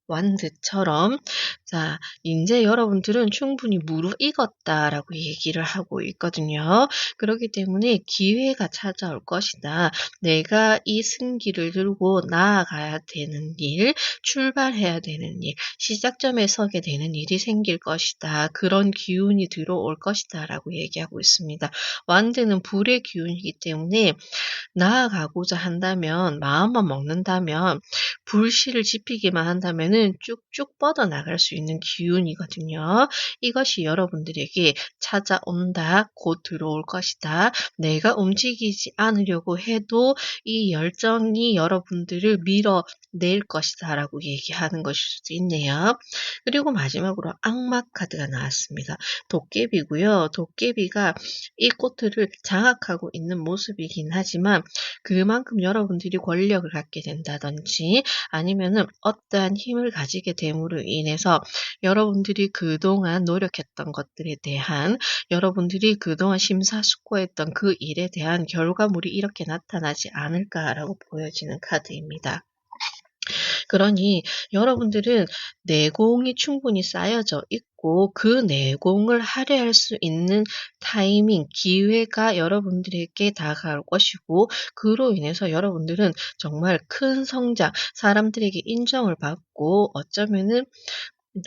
Speaker 1: 완드처럼 자, 인제 여러분들은 충분히 무르익었다라고 얘기를 하고 있거든요. 그렇기 때문에 기회가 찾아올 것이다. 내가 이 승기를 들고 나아가야 되는 일, 출발해야 되는 일, 시작점에 서게 되는 일이 생길 것이다. 그런 기운이 들어올 것이다라고 얘기하고 있습니다. 완드는 불의 기운이기 때문에 나아가고자 한다면 마음만 먹는다면 불씨를 지피기만 한다면은 쭉쭉 뻗어나갈 수 있는 기운이거든요. 이것이 여러분들에게 찾아온다, 곧 들어올 것이다. 내가 움직이지 않으려고 해도 이 열정이 여러분들을 밀어낼 것이다 라고 얘기하는 것일 수도 있네요. 그리고 마지막으로 악마 카드가 나왔습니다. 도깨비고요. 도깨비가 이 꽃들을 장악하고 있는 모습이긴 하지만 그만큼 여러분들이 권력을 갖게 된다든지 아니면은 어떠한 힘을 가지게 됨으로 인해서 여러분들이 그동안 노력했던 것들에 대한 여러분들이 그동안 심사숙고했던 그 일에 대한 결과물이 이렇게 나타나지 않을까라고 보여지는 카드입니다. 그러니 여러분들은 내공이 충분히 쌓여져 있고 그 내공을 할애할 수 있는 타이밍, 기회가 여러분들에게 다가올 것이고 그로 인해서 여러분들은 정말 큰 성장, 사람들에게 인정을 받고 어쩌면은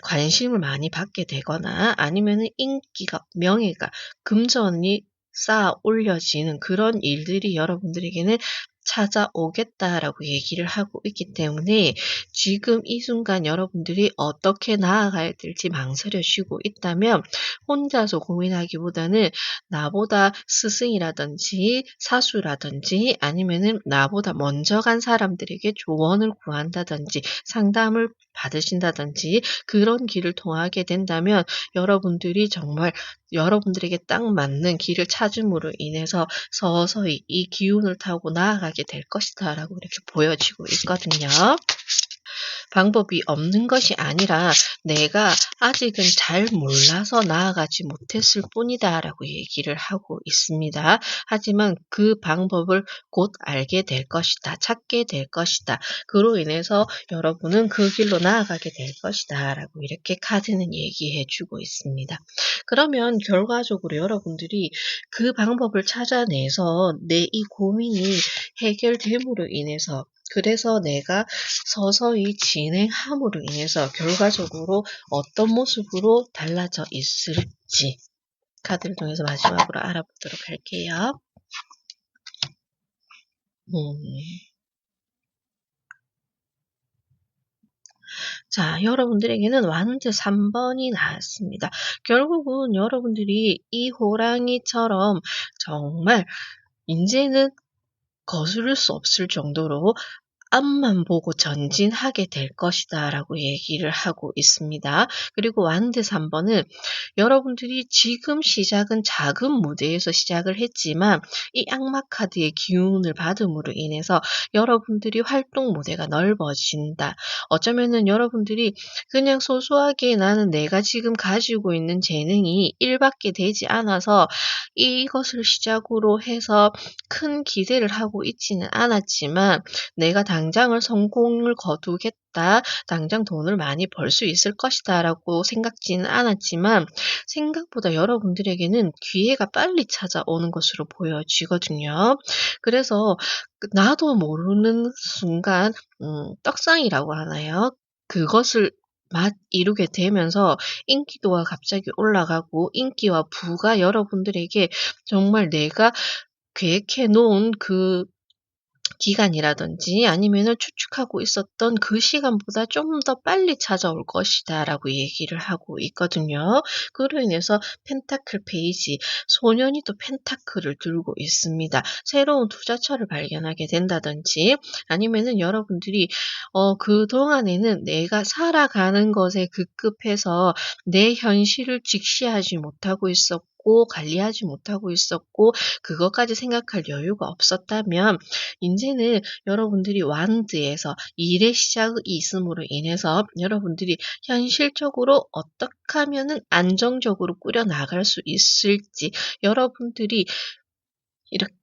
Speaker 1: 관심을 많이 받게 되거나 아니면은 인기가, 명예가, 금전이 쌓아 올려지는 그런 일들이 여러분들에게는 찾아오겠다라고 얘기를 하고 있기 때문에 지금 이 순간 여러분들이 어떻게 나아가야 될지 망설여지고 있다면 혼자서 고민하기보다는 나보다 스승이라든지 사수라든지 아니면은 나보다 먼저 간 사람들에게 조언을 구한다든지 상담을 받으신다든지 그런 길을 통하게 된다면 여러분들이 정말 여러분들에게 딱 맞는 길을 찾음으로 인해서 서서히 이 기운을 타고 나아가게 될 것이다라고 이렇게 보여지고 있거든요. 방법이 없는 것이 아니라 내가 아직은 잘 몰라서 나아가지 못했을 뿐이다라고 얘기를 하고 있습니다. 하지만 그 방법을 곧 알게 될 것이다. 찾게 될 것이다. 그로 인해서 여러분은 그 길로 나아가게 될 것이다라고 이렇게 카드는 얘기해 주고 있습니다. 그러면 결과적으로 여러분들이 그 방법을 찾아내서 내 이 고민이 해결됨으로 인해서 그래서 내가 서서히 진행함으로 인해서 결과적으로 어떤 모습으로 달라져 있을지 카드를 통해서 마지막으로 알아보도록 할게요. 자, 여러분들에게는 완드 3번이 나왔습니다. 결국은 여러분들이 이 호랑이처럼 정말 이제는 거스를 수 없을 정도로 앞만 보고 전진하게 될 것이다 라고 얘기를 하고 있습니다. 그리고 완드 3번은 여러분들이 지금 시작은 작은 무대에서 시작을 했지만 이 악마 카드의 기운을 받음으로 인해서 여러분들이 활동 무대가 넓어진다. 어쩌면은 여러분들이 그냥 소소하게 나는 내가 지금 가지고 있는 재능이 1밖에 되지 않아서 이것을 시작으로 해서 큰 기대를 하고 있지는 않았지만 내가 당장을 성공을 거두겠다. 당장 돈을 많이 벌 수 있을 것이다. 라고 생각지는 않았지만 생각보다 여러분들에게는 기회가 빨리 찾아오는 것으로 보여지거든요. 그래서 나도 모르는 순간 떡상이라고 하나요? 그것을 이루게 되면서 인기도가 갑자기 올라가고 인기와 부가 여러분들에게 정말 내가 계획해 놓은 그 기간이라든지 아니면은 추측하고 있었던 그 시간보다 좀 더 빨리 찾아올 것이다라고 얘기를 하고 있거든요. 그로 인해서 펜타클 페이지, 소년이 또 펜타클을 들고 있습니다. 새로운 투자처를 발견하게 된다든지 아니면은 여러분들이 그동안에는 내가 살아가는 것에 급급해서 내 현실을 직시하지 못하고 있었고 관리하지 못하고 있었고 그것까지 생각할 여유가 없었다면 인제는 여러분들이 완드에서 일의 시작이 있음으로 인해서 여러분들이 현실적으로 어떻게 하면은 안정적으로 꾸려나갈 수 있을지 여러분들이 이렇게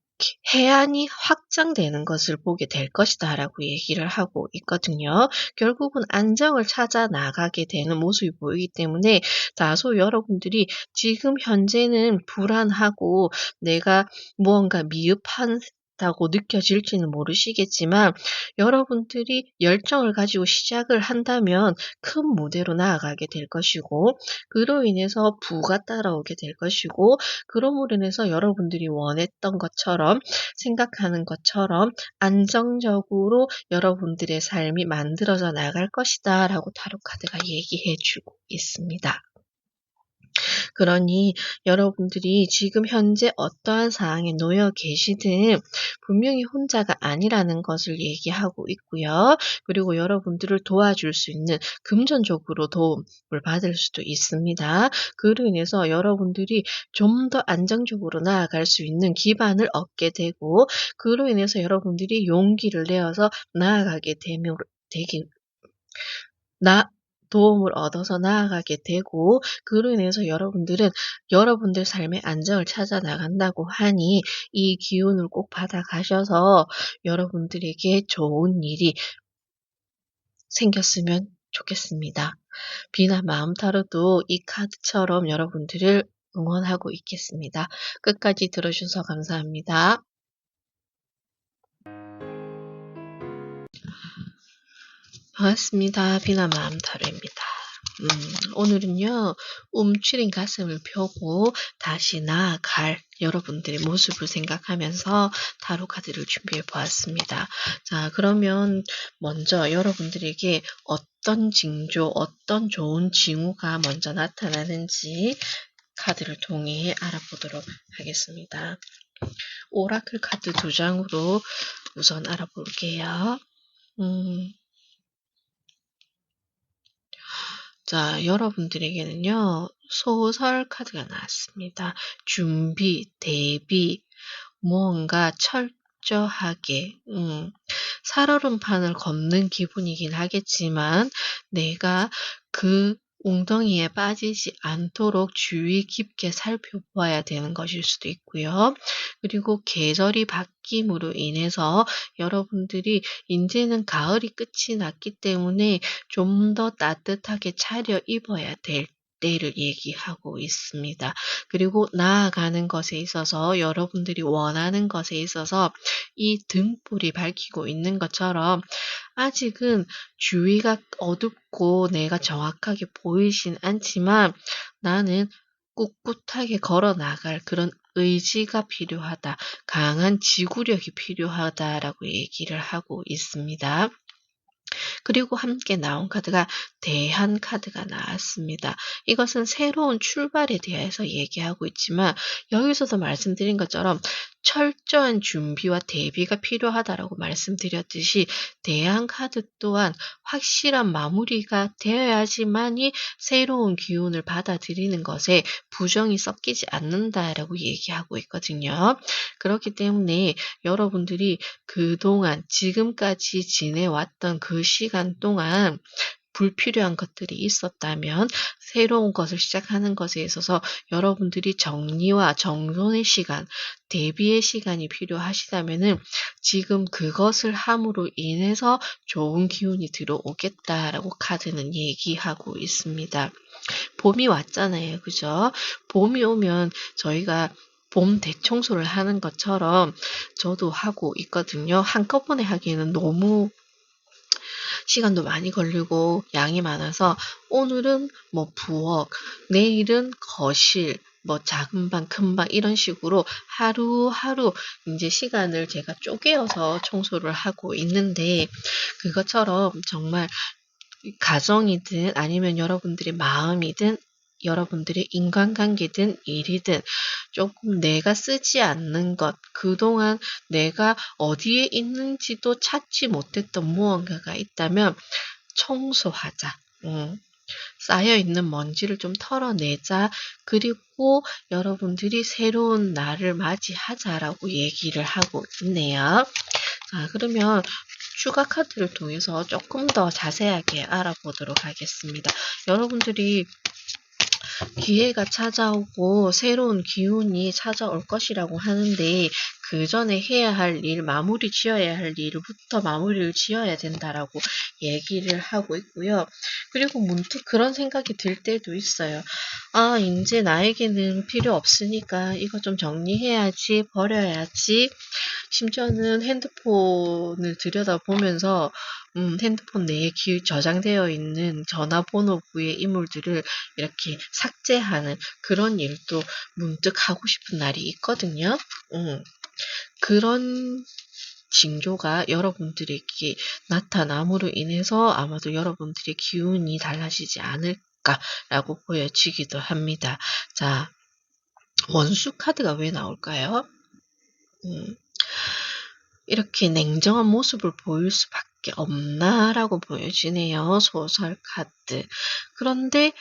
Speaker 1: 해안이 확장되는 것을 보게 될 것이다라고 얘기를 하고 있거든요. 결국은 안정을 찾아 나가게 되는 모습이 보이기 때문에 다소 여러분들이 지금 현재는 불안하고 내가 무언가 미흡한 같다고 느껴질지는 모르시겠지만 여러분들이 열정을 가지고 시작을 한다면 큰 무대로 나아가게 될 것이고 그로 인해서 부가 따라오게 될 것이고 그러므로 인해서 여러분들이 원했던 것처럼 생각하는 것처럼 안정적으로 여러분들의 삶이 만들어져 나갈 것이다 라고 타로 카드가 얘기해 주고 있습니다. 그러니 여러분들이 지금 현재 어떠한 상황에 놓여 계시든 분명히 혼자가 아니라는 것을 얘기하고 있고요. 그리고 여러분들을 도와줄 수 있는 금전적으로 도움을 받을 수도 있습니다. 그로 인해서 여러분들이 좀 더 안정적으로 나아갈 수 있는 기반을 얻게 되고 그로 인해서 여러분들이 용기를 내어서 나아가게 되면 되기 나 도움을 얻어서 나아가게 되고 그로 인해서 여러분들은 여러분들 삶의 안정을 찾아 나간다고 하니 이 기운을 꼭 받아가셔서 여러분들에게 좋은 일이 생겼으면 좋겠습니다. 비나 마음 타로도 이 카드처럼 여러분들을 응원하고 있겠습니다. 끝까지 들어주셔서 감사합니다. 반갑습니다. 비나 마음 타로입니다. 오늘은요, 움츠린 가슴을 펴고 다시 나아갈 여러분들의 모습을 생각하면서 타로 카드를 준비해 보았습니다. 자, 그러면 먼저 여러분들에게 어떤 징조, 어떤 좋은 징후가 먼저 나타나는지 카드를 통해 알아보도록 하겠습니다. 오라클 카드 2장으로 우선 알아볼게요. 자, 여러분들에게는요, 소설 카드가 나왔습니다. 준비, 대비, 무언가 철저하게, 살얼음판을 걷는 기분이긴 하겠지만, 내가 그 웅덩이에 빠지지 않도록 주의 깊게 살펴보아야 되는 것일 수도 있고요. 그리고 계절이 바뀜으로 인해서 여러분들이 이제는 가을이 끝이 났기 때문에 좀 더 따뜻하게 차려 입어야 될 때를 얘기하고 있습니다. 그리고 나아가는 것에 있어서 여러분들이 원하는 것에 있어서 이 등불이 밝히고 있는 것처럼 아직은 주위가 어둡고 내가 정확하게 보이진 않지만 나는 꿋꿋하게 걸어 나갈 그런 의지가 필요하다. 강한 지구력이 필요하다라고 얘기를 하고 있습니다. 그리고 함께 나온 카드가 대한 카드가 나왔습니다. 이것은 새로운 출발에 대해서 얘기하고 있지만 여기서도 말씀드린 것처럼 철저한 준비와 대비가 필요하다라고 말씀드렸듯이 대한 카드 또한 확실한 마무리가 되어야지만이 새로운 기운을 받아들이는 것에 부정이 섞이지 않는다라고 얘기하고 있거든요. 그렇기 때문에 여러분들이 그동안 지금까지 지내왔던 그 시간 동안 불필요한 것들이 있었다면 새로운 것을 시작하는 것에 있어서 여러분들이 정리와 정돈의 시간, 대비의 시간이 필요하시다면은 지금 그것을 함으로 인해서 좋은 기운이 들어오겠다라고 카드는 얘기하고 있습니다. 봄이 왔잖아요. 그죠? 봄이 오면 저희가 봄 대청소를 하는 것처럼 저도 하고 있거든요. 한꺼번에 하기에는 너무 시간도 많이 걸리고 양이 많아서 오늘은 뭐 부엌, 내일은 거실, 뭐 작은 방, 큰 방 이런 식으로 하루하루 이제 시간을 제가 쪼개어서 청소를 하고 있는데 그것처럼 정말 가정이든 아니면 여러분들의 마음이든 여러분들의 인간관계든 일이든 조금 내가 쓰지 않는 것, 그동안 내가 어디에 있는지도 찾지 못했던 무언가가 있다면 청소하자. 쌓여있는 먼지를 좀 털어내자. 그리고 여러분들이 새로운 날을 맞이하자라고 얘기를 하고 있네요. 자, 그러면 추가 카드를 통해서 조금 더 자세하게 알아보도록 하겠습니다. 여러분들이 기회가 찾아오고 새로운 기운이 찾아올 것이라고 하는데 그 전에 해야 할 일, 마무리 지어야 할 일부터 마무리를 지어야 된다라고 얘기를 하고 있고요. 그리고 문득 그런 생각이 들 때도 있어요. 아, 이제 나에게는 필요 없으니까 이거 좀 정리해야지, 버려야지. 심지어는 핸드폰을 들여다보면서 핸드폰 내에 저장되어 있는 전화번호부의 인물들을 이렇게 삭제하는 그런 일도 문득 하고 싶은 날이 있거든요. 그런 징조가 여러분들에게 나타남으로 인해서 아마도 여러분들의 기운이 달라지지 않을까라고 보여지기도 합니다. 자, 원수 카드가 왜 나올까요? 이렇게 냉정한 모습을 보일 수밖에 없나라고 보여지네요. 소설 카드. 그런데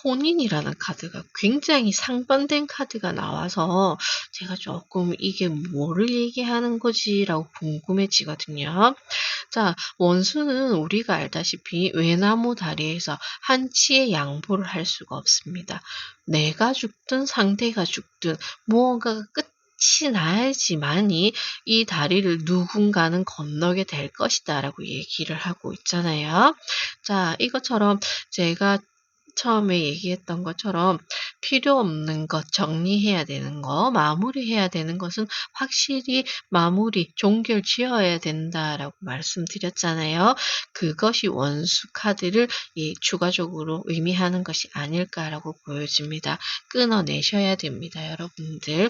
Speaker 1: 혼인이라는 카드가 굉장히 상반된 카드가 나와서 제가 조금 이게 뭐를 얘기하는 거지라고 궁금해지거든요. 자, 원수는 우리가 알다시피 외나무 다리에서 한치의 양보를 할 수가 없습니다. 내가 죽든 상대가 죽든 무언가가 끝이 나야지만이 이 다리를 누군가는 건너게 될 것이다라고 얘기를 하고 있잖아요. 자, 이것처럼 제가 처음에 얘기했던 것처럼 필요 없는 것 정리해야 되는 거, 마무리해야 되는 것은 확실히 마무리, 종결 지어야 된다라고 말씀드렸잖아요. 그것이 원수 카드를 추가적으로 의미하는 것이 아닐까라고 보여집니다. 끊어내셔야 됩니다, 여러분들.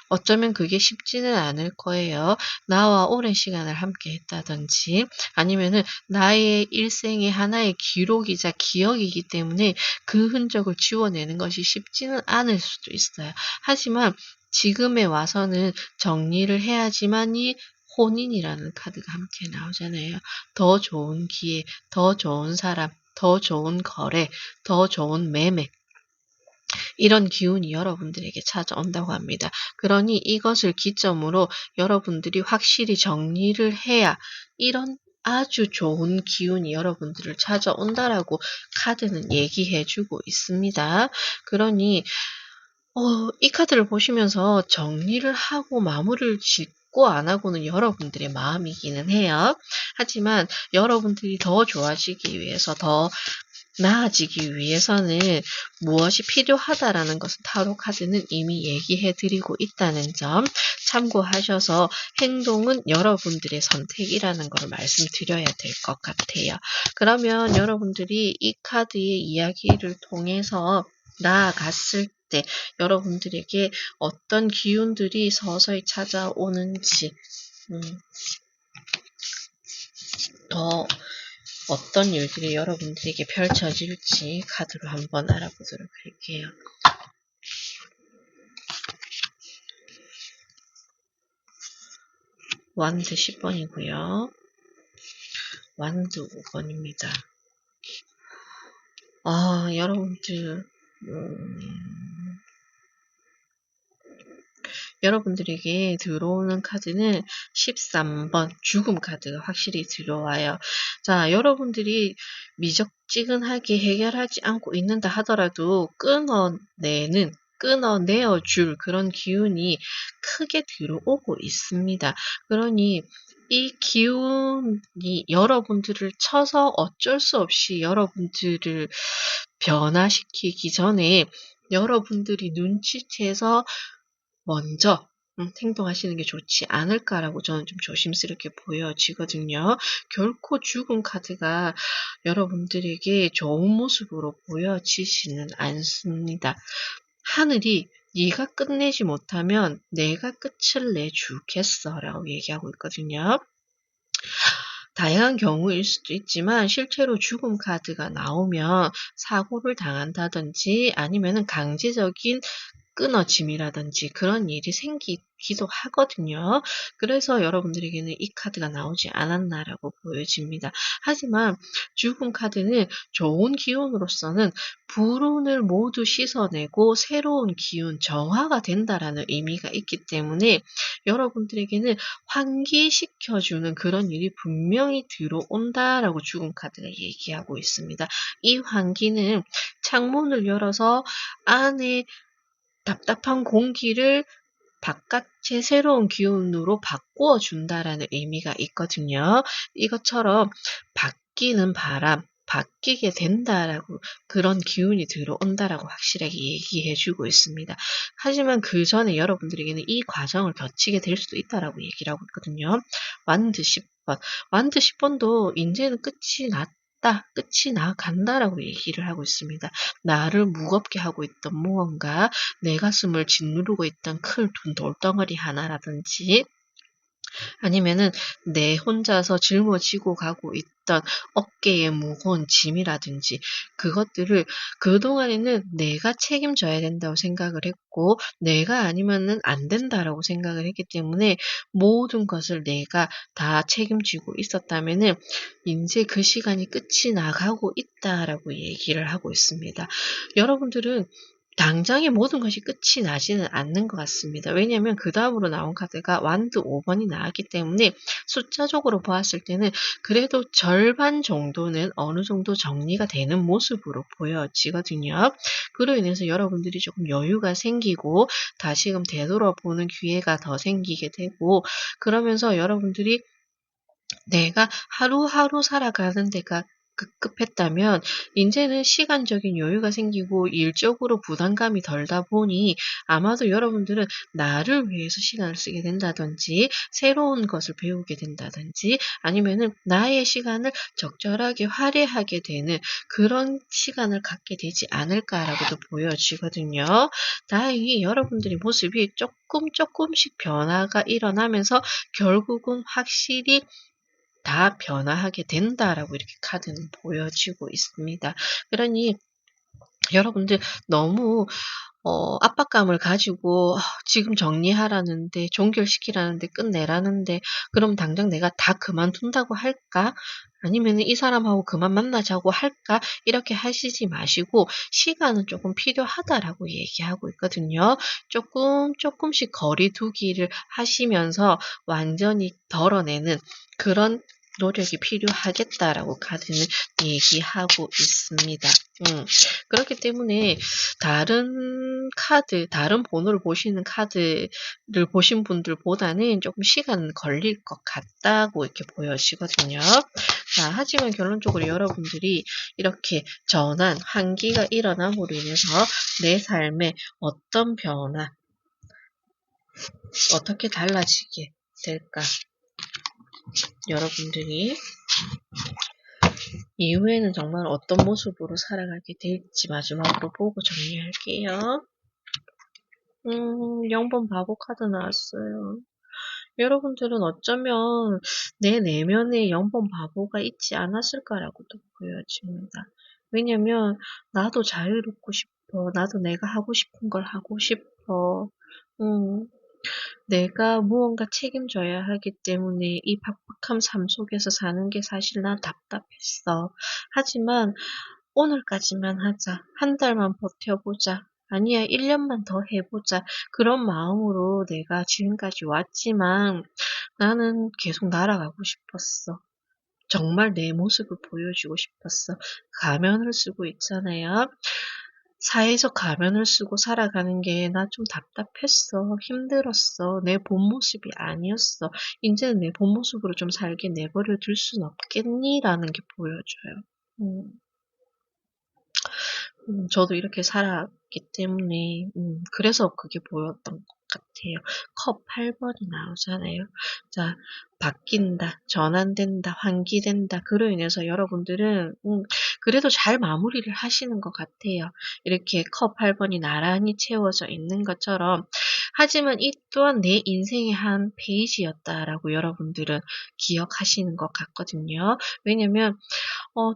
Speaker 1: 어쩌면 그게 쉽지는 않을 거예요. 나와 오랜 시간을 함께 했다든지 아니면은 나의 일생의 하나의 기록이자 기억이기 때문에 그 흔적을 지워내는 것이 쉽지는 않을 수도 있어요. 하지만 지금에 와서는 정리를 해야지만이 혼인이라는 카드가 함께 나오잖아요. 더 좋은 기회, 더 좋은 사람, 더 좋은 거래, 더 좋은 매매, 이런 기운이 여러분들에게 찾아온다고 합니다. 그러니 이것을 기점으로 여러분들이 확실히 정리를 해야 이런 아주 좋은 기운이 여러분들을 찾아온다라고 카드는 얘기해주고 있습니다. 그러니 이 카드를 보시면서 정리를 하고 마무리를 짓고 안 하고는 여러분들의 마음이기는 해요. 하지만 여러분들이 더 좋아지기 위해서 더 나아지기 위해서는 무엇이 필요하다라는 것을 타로 카드는 이미 얘기해 드리고 있다는 점 참고하셔서 행동은 여러분들의 선택이라는 걸 말씀드려야 될 것 같아요. 그러면 여러분들이 이 카드의 이야기를 통해서 나아갔을 때 여러분들에게 어떤 기운들이 서서히 찾아오는지 더 어떤 일들이 여러분들에게 펼쳐질지 카드로 한번 알아보도록 할게요. 완드 10번이고요. 완드 5번입니다. 여러분들 여러분들에게 들어오는 카드는 13번 죽음 카드가 확실히 들어와요. 자, 여러분들이 미적지근하게 해결하지 않고 있는다 하더라도 끊어내어줄 그런 기운이 크게 들어오고 있습니다. 그러니 이 기운이 여러분들을 쳐서 어쩔 수 없이 여러분들을 변화시키기 전에 여러분들이 눈치채서 먼저 행동하시는 게 좋지 않을까라고 저는 좀 조심스럽게 보여지거든요. 결코 죽음 카드가 여러분들에게 좋은 모습으로 보여지지는 않습니다. 하늘이 네가 끝내지 못하면 내가 끝을 내주겠어라고 얘기하고 있거든요. 다양한 경우일 수도 있지만 실제로 죽음 카드가 나오면 사고를 당한다든지 아니면은 강제적인 끊어짐이라든지 그런 일이 생기기도 하거든요. 그래서 여러분들에게는 이 카드가 나오지 않았나라고 보여집니다. 하지만 죽음 카드는 좋은 기운으로서는 불운을 모두 씻어내고 새로운 기운, 정화가 된다라는 의미가 있기 때문에 여러분들에게는 환기시켜주는 그런 일이 분명히 들어온다라고 죽음 카드가 얘기하고 있습니다. 이 환기는 창문을 열어서 안에 답답한 공기를 바깥의 새로운 기운으로 바꾸어 준다라는 의미가 있거든요. 이것처럼 바뀌는 바람, 바뀌게 된다라고, 그런 기운이 들어온다라고 확실하게 얘기해 주고 있습니다. 하지만 그 전에 여러분들에게는 이 과정을 거치게 될 수도 있다라고 얘기를 하고 있거든요. 완드 10번. 완드 10번도 이제는 끝이 났다, 끝이 나간다라고 얘기를 하고 있습니다. 나를 무겁게 하고 있던 무언가, 내 가슴을 짓누르고 있던 큰 돌덩어리 하나라든지, 아니면은 내 혼자서 짊어지고 가고 있던 어깨에 무거운 짐이라든지, 그것들을 그동안에는 내가 책임져야 된다고 생각을 했고, 내가 아니면은 안 된다라고 생각을 했기 때문에 모든 것을 내가 다 책임지고 있었다면은 이제 그 시간이 끝이 나가고 있다라고 얘기를 하고 있습니다. 여러분들은 당장에 모든 것이 끝이 나지는 않는 것 같습니다. 왜냐하면 그 다음으로 나온 카드가 완드 5번이 나왔기 때문에 숫자적으로 보았을 때는 그래도 절반 정도는 어느 정도 정리가 되는 모습으로 보여지거든요. 그로 인해서 여러분들이 조금 여유가 생기고 다시금 되돌아보는 기회가 더 생기게 되고, 그러면서 여러분들이 내가 하루하루 살아가는 데가 급급했다면 이제는 시간적인 여유가 생기고 일적으로 부담감이 덜다 보니 아마도 여러분들은 나를 위해서 시간을 쓰게 된다든지, 새로운 것을 배우게 된다든지, 아니면은 나의 시간을 적절하게 할애하게 되는 그런 시간을 갖게 되지 않을까라고도 보여지거든요. 다행히 여러분들의 모습이 조금씩 변화가 일어나면서 결국은 확실히 다 변화하게 된다라고 이렇게 카드는 보여지고 있습니다. 그러니 여러분들 너무 압박감을 가지고 지금 정리하라는데, 종결시키라는데, 끝내라는데, 그럼 당장 내가 다 그만둔다고 할까? 아니면 이 사람하고 그만 만나자고 할까? 이렇게 하시지 마시고 시간은 조금 필요하다라고 얘기하고 있거든요. 조금씩 거리 두기를 하시면서 완전히 덜어내는 그런 노력이 필요하겠다라고 카드는 얘기하고 있습니다. 그렇기 때문에 다른 번호를 보시는 카드를 보신 분들보다는 조금 시간 걸릴 것 같다고 이렇게 보여지거든요. 자, 하지만 결론적으로 여러분들이 이렇게 전환, 환기가 일어남으로 인해서 내 삶에 어떤 변화, 어떻게 달라지게 될까? 여러분들이 이후에는 정말 어떤 모습으로 살아가게 될지 마지막으로 보고 정리할게요. 0번 바보 카드 나왔어요. 여러분들은 어쩌면 내 내면에 0번 바보가 있지 않았을까라고도 보여집니다. 왜냐면 나도 자유롭고 싶어. 나도 내가 하고 싶은 걸 하고 싶어. 내가 무언가 책임져야 하기 때문에 이 팍팍한 삶 속에서 사는 게 사실 난 답답했어. 하지만 오늘까지만 하자. 한 달만 버텨보자. 아니야, 1년만 더 해보자. 그런 마음으로 내가 지금까지 왔지만 나는 계속 날아가고 싶었어. 정말 내 모습을 보여주고 싶었어. 가면을 쓰고 있잖아요. 사회적 가면을 쓰고 살아가는 게 나 좀 답답했어. 힘들었어. 내 본 모습이 아니었어. 이제는 내 본 모습으로 좀 살게 내버려 둘 순 없겠니? 라는 게 보여져요. 음. 저도 이렇게 살았기 때문에, 그래서 그게 보였던 것 같아요. 컵 8번이 나오잖아요. 자, 바뀐다, 전환된다, 환기된다. 그로 인해서 여러분들은, 그래도 잘 마무리를 하시는 것 같아요. 이렇게 컵 8번이 나란히 채워져 있는 것처럼. 하지만 이 또한 내 인생의 한 페이지였다라고 여러분들은 기억하시는 것 같거든요. 왜냐면,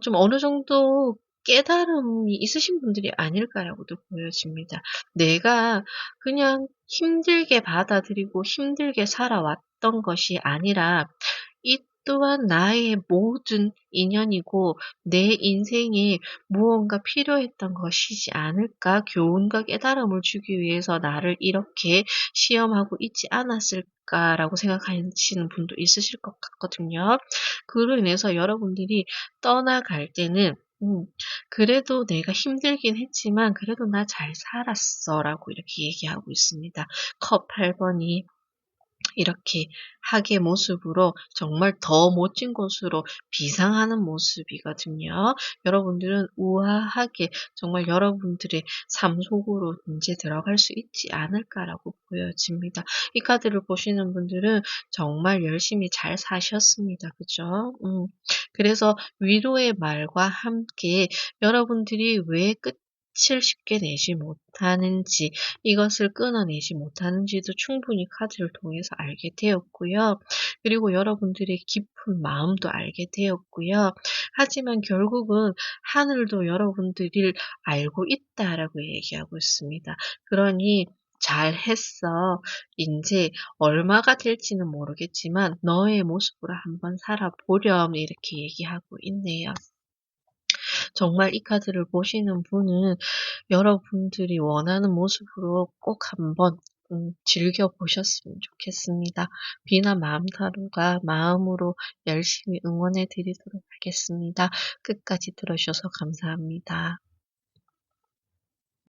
Speaker 1: 좀 어느 정도 깨달음이 있으신 분들이 아닐까라고도 보여집니다. 내가 그냥 힘들게 받아들이고 힘들게 살아왔던 것이 아니라 이 또한 나의 모든 인연이고 내 인생에 무언가 필요했던 것이지 않을까? 교훈과 깨달음을 주기 위해서 나를 이렇게 시험하고 있지 않았을까라고 생각하시는 분도 있으실 것 같거든요. 그로 인해서 여러분들이 떠나갈 때는 그래도 내가 힘들긴 했지만 그래도 나 잘 살았어 라고 이렇게 얘기하고 있습니다. 컵 8번이 이렇게 학의 모습으로 정말 더 멋진 곳으로 비상하는 모습이거든요. 여러분들은 우아하게 정말 여러분들의 삶 속으로 인제 들어갈 수 있지 않을까라고 보여집니다. 이 카드를 보시는 분들은 정말 열심히 잘 사셨습니다. 그죠? 그래서 위로의 말과 함께 여러분들이 왜 끝을 쉽게 내지 못하는지, 이것을 끊어내지 못하는지도 충분히 카드를 통해서 알게 되었고요. 그리고 여러분들의 깊은 마음도 알게 되었고요. 하지만 결국은 하늘도 여러분들을 알고 있다라고 얘기하고 있습니다. 그러니 잘했어. 인제 얼마가 될지는 모르겠지만 너의 모습으로 한번 살아보렴. 이렇게 얘기하고 있네요. 정말 이 카드를 보시는 분은 여러분들이 원하는 모습으로 꼭 한번 즐겨 보셨으면 좋겠습니다. 비나 마음 타로가 마음으로 열심히 응원해 드리도록 하겠습니다. 끝까지 들어 주셔서 감사합니다.